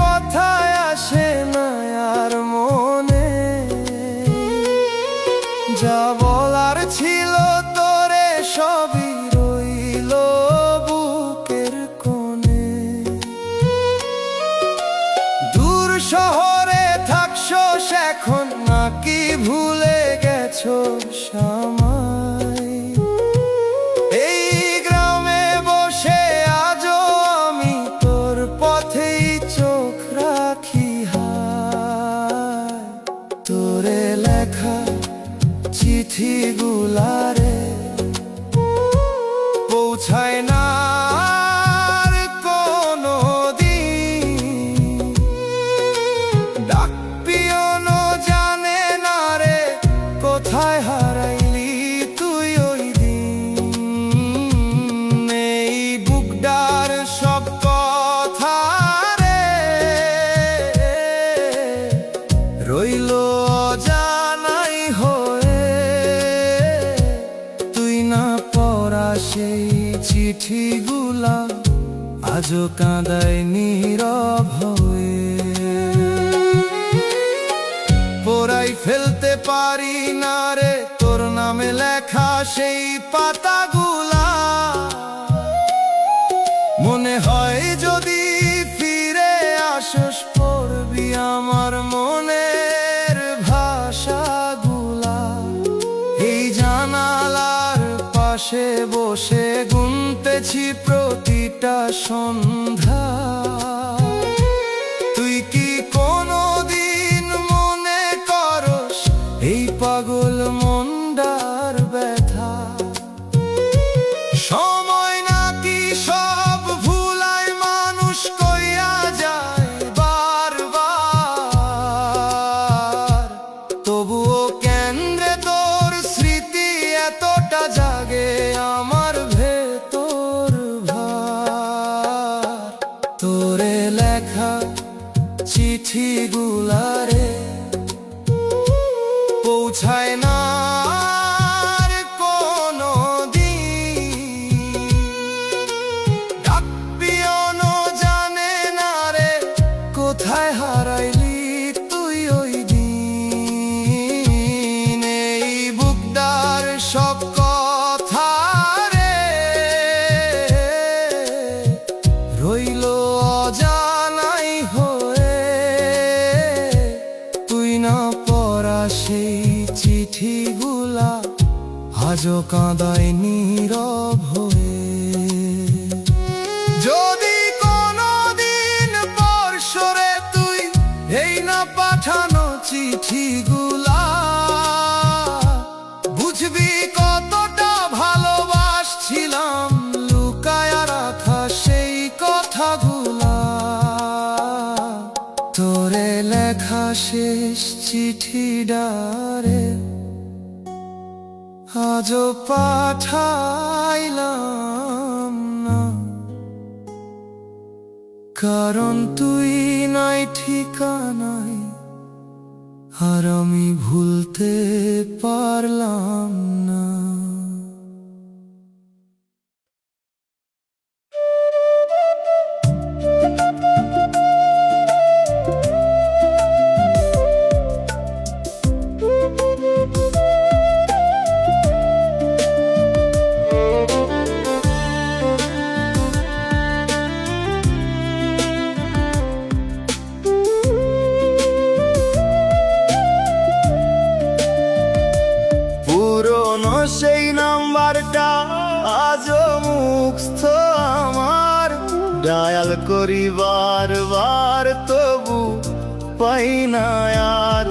Speaker 2: কথায় আসে না আর মনে। যা বলার ছিল তোরে সবই রইল বুকের কোণে। দূর শহরে থাকছো এখন নাকি ভুলে গেছো সামাই। এই গ্রামে বসে আজও আমি তোর পথেই চোখ রাখি হায়। তোরে লেখা চিঠি গুলারে পৌঁছায় না আর কোনো দিন। ডাক পিয়নো জানে না রে কোথায় হারাইলি তুই ওই দিন। এই বুকডার সব কথা রে রইল অজানাই হয়ে। তুই না পড়া সেই চিঠিগুলা আজও কাঁদায় নীরব হয়ে। পড়াই ফেলতে পারি না রে তোর নামে লেখা সেই পাতাগুলা। মনে হয় যদি ফিরে আসস পড়বি আমার মনের ভাষাগুলা।
Speaker 1: সন্ধ্যা। তুই কি কোনোদিন মনে করস এই পাগল মন্ডার ব্যথা? সময় নাকি সব ভুলায় মানুষ কইয়া যায় বারবার। তবুও কেন্দ্রে তোর স্মৃতি এতটা জাগে আমার ভেতর ভার। তোরে লেখা চিঠিগুলারে পৌঁছায় না আর কোনোদিন। ডাক পিয়নও জানে না রে কোথায় হারাইলি তুই ওই দিন। এই বুকটার সব কথা রে রইল অজানাই হয়ে। তুই না পড়া সেই চিঠিগুলা আজও কাঁদায় নীরব হয়ে। যদি কোনোদিন পরশরে তুই এই না পাঠানো চিঠিগুলা বুঝবি কতটা ভালোবাসছিলাম লুকায়া রাখা সেই কথাগুলা। তোরে লেখা শেষ চিঠিডারে আজও পাঠাইলাম না, কারণ তুই নাই ঠিকানায় আর আমি ভুলতে পারলাম না।
Speaker 2: পুরনো সেই নাম্বারটা আজও মুখস্থ আমার। ডায়াল করি বারবার তবু পাই না আর।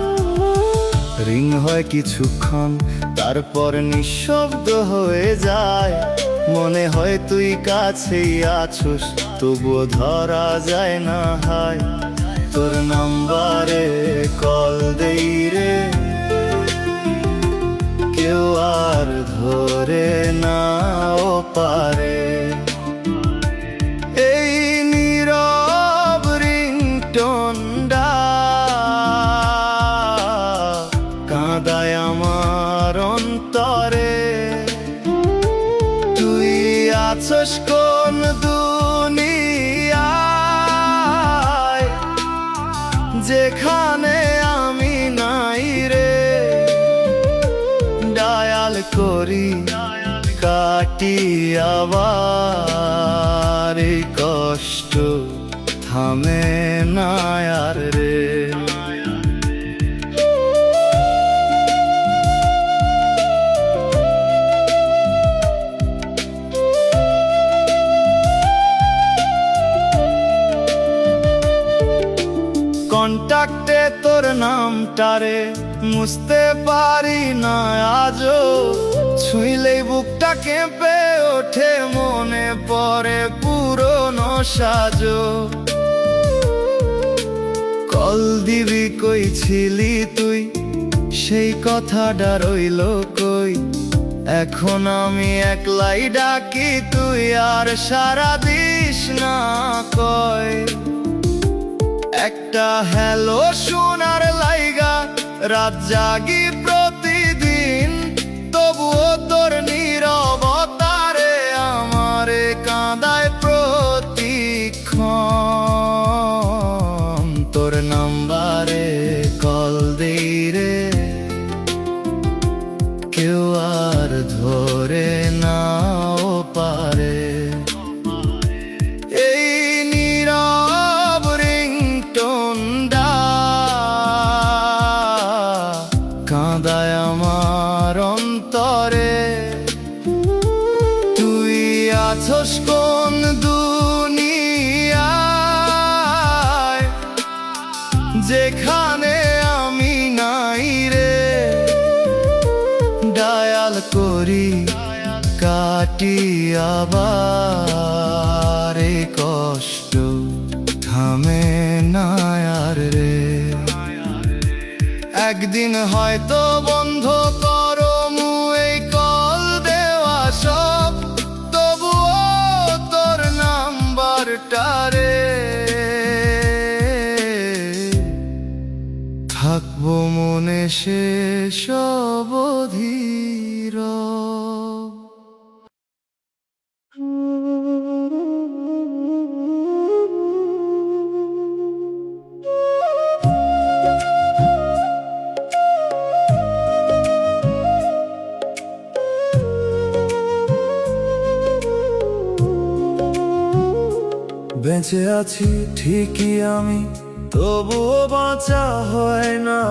Speaker 2: রিং হয় কিছুক্ষণ তারপর নিঃশব্দ হয়ে যায়। মনে হয় তুই কাছেই আছোস তবুও ধরা যায় না হায়। তোর নাম্বারে কল দেই রে কেউ আর ধরে নাও পারে। এই নীরব রিংটোনটা কাঁদায় আমার অন্তরে। তুই আছস কোন দুনিয়ায় যেখানে আমি নাই রে। ডায়াল করি কাটি আবার এই কষ্ট থামে না আর রে। কন্টাক্টে তোর নামটারে মুছতে পারি না আজও। ছুঁইলেই বুকটা কেঁপে ওঠে মনে পড়ে পুরনো সাজো। কল দিবি কই ছিলি তুই সেই কথাটা রইল কই। এখন আমি একলাই ডাকি তুই আর সারা দিস না কয়। একটা হ্যালো শোনার লাইগা রাত জাগি প্রতিদিন তবুও তোর নীরবতারে আমারে কাঁদায় প্রতিক্ষণ। তোর নাম্বারে কল দেই রে কেউ আর ধরে নাও পারে। এই নীরব রিংটোনটা কাঁদায় আমার অন্তরে। তুই আছস কোন দুনিয়ায় যেখানে আমি নাই রে। ডায়াল করি কাটি আবার এ কষ্ট থামে না আর রে। একদিন হয়তো বন্ধ করো এই কল দেওয়া সব, তবুও তোর নাম্বারটা রে থাকবো মনে শেষ অবধি রব। বেঁচে আছি ঠিকই আমি, তবুও বাঁচা হয় না।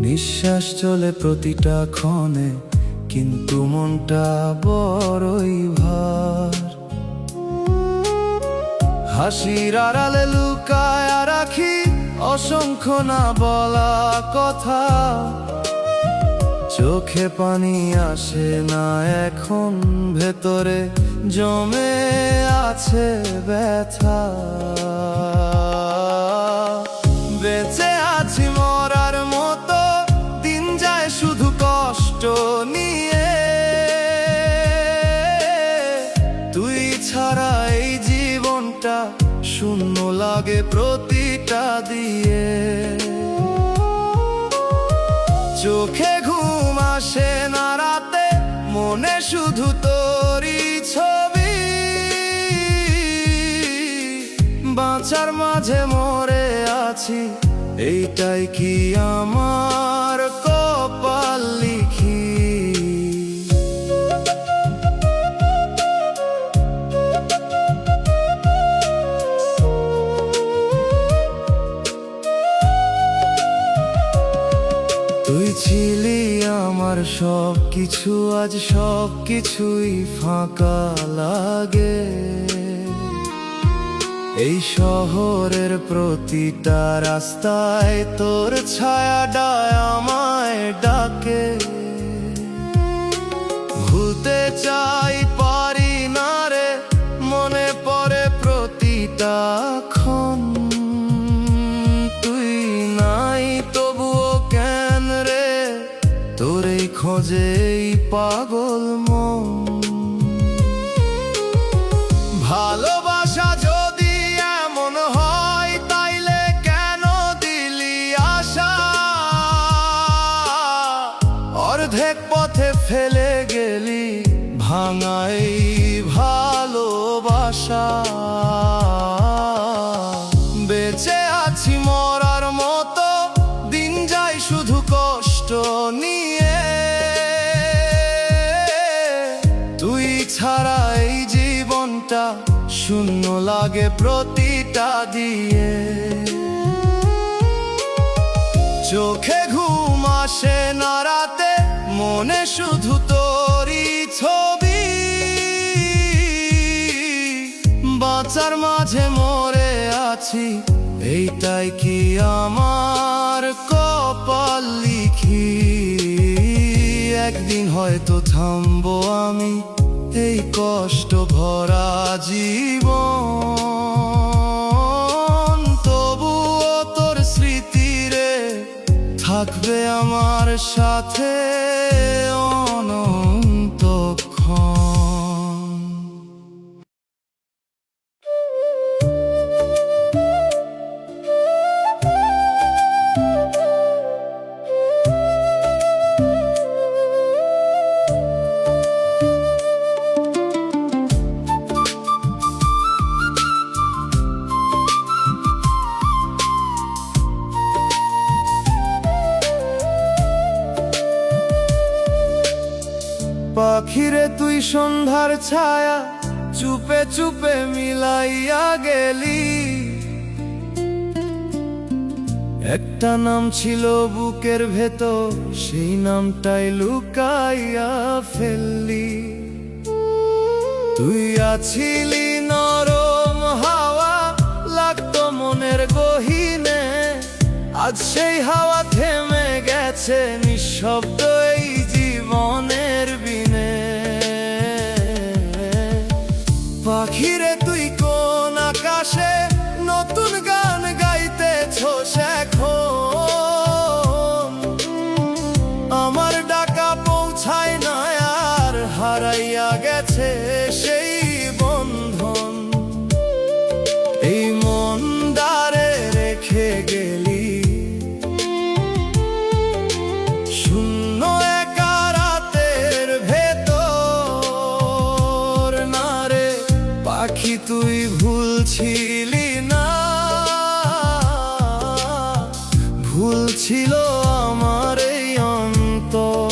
Speaker 2: নিঃশ্বাস চলে প্রতিটা ক্ষণে, কিন্তু মনটা বড়ই ভার। হাসির আড়ালে লুকায় রাখি অসংখ্য না বলা কথা। চোখে পানি আসে না এখন, ভেতরে জমে আছে ব্যথা। বেঁচে আছি মরার মতো, দিন যায় শুধু কষ্ট নিয়ে। তুই ছাড়া এই জীবনটা শূন্য লাগে প্রতিটা দিয়ে। চোখে ঘুম আসে না রাতে, মনে শুধু তোরই ছবি। বাঁচার মাঝে মরে আছি, এইটাই কি আমার কপাল লিখি। তুই ছিলি আমার সব কিছু, আজ সব কিছুই ফাঁকা লাগে। এই শহরের প্রতিটা রাস্তায় তোর ছায়াটায় আমায় ডাকে। ভুলতে চাই পারি না রে, মনে পড়ে প্রতিটা ক্ষণ। তুই নাই তবুও কেন রে, তোর এই খোঁজেই পাগল মন। ভালোবাসা যদি এমন হয়, তাইলে কেন দিলি আশা? অর্ধেক পথে ফেলে গেলি ভাঙাই ভালোবাসা। বেঁচে আছি মরার মতো, দিন যায় শুধু কষ্ট নিয়ে। তুই ছাড়া এই জীবনটা শূন্য লাগে প্রতিটা দিয়ে। চোখে ঘুম আসে না রাতে, মনে শুধু তোরই ছবি। বাঁচার মাঝে মরে আছি, এইটাই কি আমার কপাল লিখি। একদিন হয়তো থামবো আমি এই কষ্ট ভরা জীবন। তবুও তোর স্মৃতি রে থাকবে আমার সাথে অনন্তক্ষণ। পাখিরে তুই সন্ধ্যার ছায়া, চুপে চুপে মিলাইয়া গেলি। একটা নাম ছিল বুকের ভেতর, সেই নামটাই লুকাইয়া ফেললি। তুই আছিলি নরম হাওয়া, লাগতো মনের গহীন আজ সেই হাওয়া থেমে গেছে নিঃশব্দ এই জীবনের বিনে। পাখিরে তুই কোন আকাশে নতুন গান গাইতেছস এখন? আমার ডাকা পৌঁছায় না আর হারাইয়া গেছে সেই বন্ধন। এই মন দ্বারে রেখে গেলি শূন্য একা রাতের ভেতর। না রে পাখি তুই ভুলছিলি না, ভুল ছিল আমার এই অন্তর।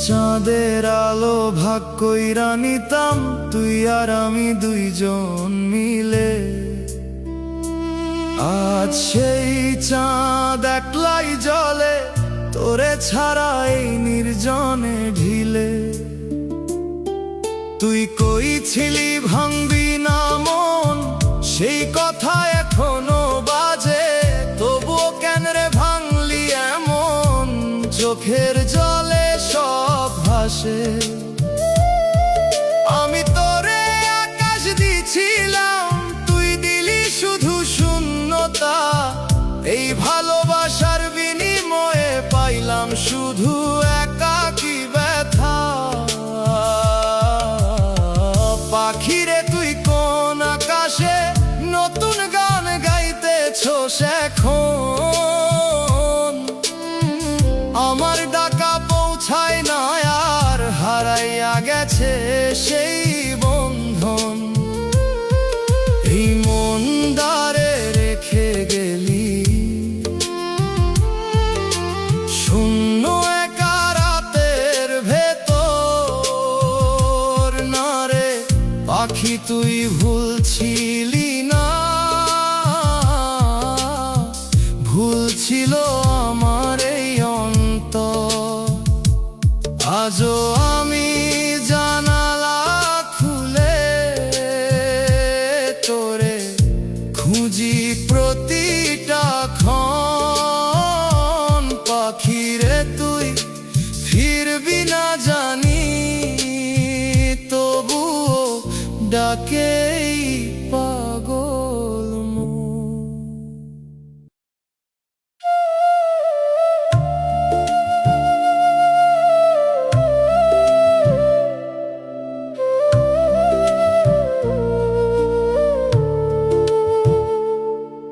Speaker 2: চাঁদের আলো ভাগ কইরা নিতাম তুই আর আমি দুইজন মিলে। আজ সেই চাঁদ একলাই জ্বলে তোরে ছাড়া এই নির্জনে ঢিলে। তুই কই ছিলি ভাঙবি না মন, সেই কথা এখনো বাজে। তবুও কেন রে ভাঙলি এমন, চোখের জলে সব ভাসে। আমি তোরে আকাশ দিছিলাম, তুই দিলি শুধু শূন্যতা। এই ভালোবাসার বিনিময়ে পাইলাম শুধু একাকী ব্যথা। পাখিরে তুই কোন আকাশে নতুন গান গাইতেছস এখন? আমার ডাকা পৌঁছায় না আর হারাইয়া গেছে সেই বন্ধন। এই মন দ্বারে রেখে গেলি শূন্য একা রাতের ভেতর। না রে পাখি তুই ভুলছিলি না, ভুল ছিল আমার এই অন্তর। আজও আমি জানালা খুলে তোরে খুঁজি প্রতিটা ক্ষণ। পাখিরে তুই ফিরবি না জানি, তবুও ডাকেই পাগল মন।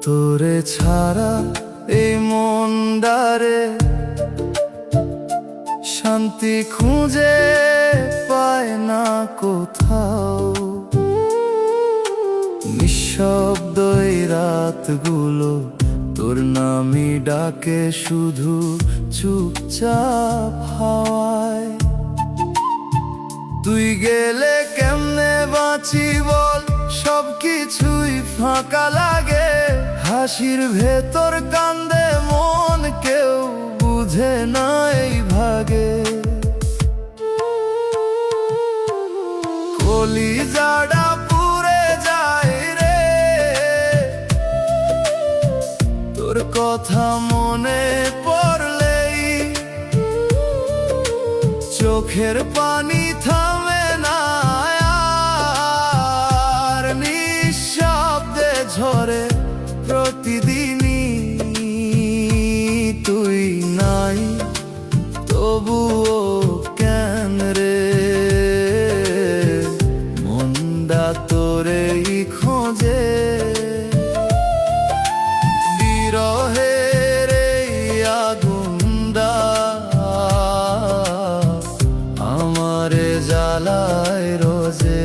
Speaker 2: তোরে ছাড়া এই মনদারে শান্তি খুঁজে পায় না কোথাও। নিঃশব্দ এই রাতগুলো তোর নামই ডাকে শুধু চুপচাপ হাওয়ায়। তুই গেলে কেমনে বাঁচি বল, সবকিছুই ফাঁকা লাগে। হাসির ভেতর কান্দে মন, কেউ বুঝে না এই ভাগে। কলিজাটা পুড়ে যায় রে তোর কথা মনে পড়লেই। চোখের পানি থামে না আর নিঃশব্দে ঝরে প্রতিদিনই। তুই নাই তবুও কেন রে মনটা তোরেই খোঁজে। বিরহের এই আগুনটা আমারে জ্বালায় রোজে।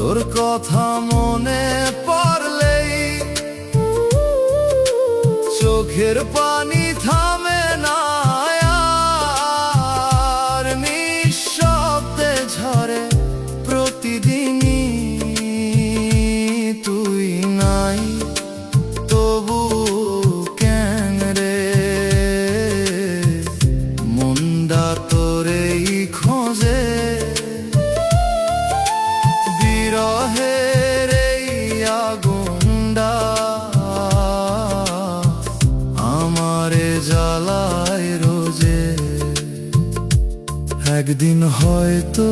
Speaker 2: তোর কথা মনে পড়লেই চোখের পানি থামে না আর নিঃশব্দে ঝরে প্রতিদিনই। তুই নাই তবু কেন রে মনটা তোরেই খোঁজে বিরহের এই আগুনটা আমারে জ্বালায় রোজে। একদিন হয়তো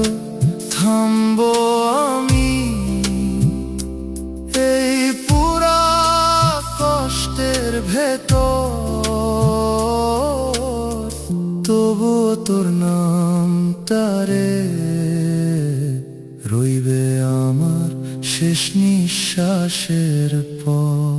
Speaker 2: থামবো আমি এই পুরা কষ্টের ভেতর, তবুও তোর নামটারে রইবে আমার শেষ নিঃশ্বাসের পর।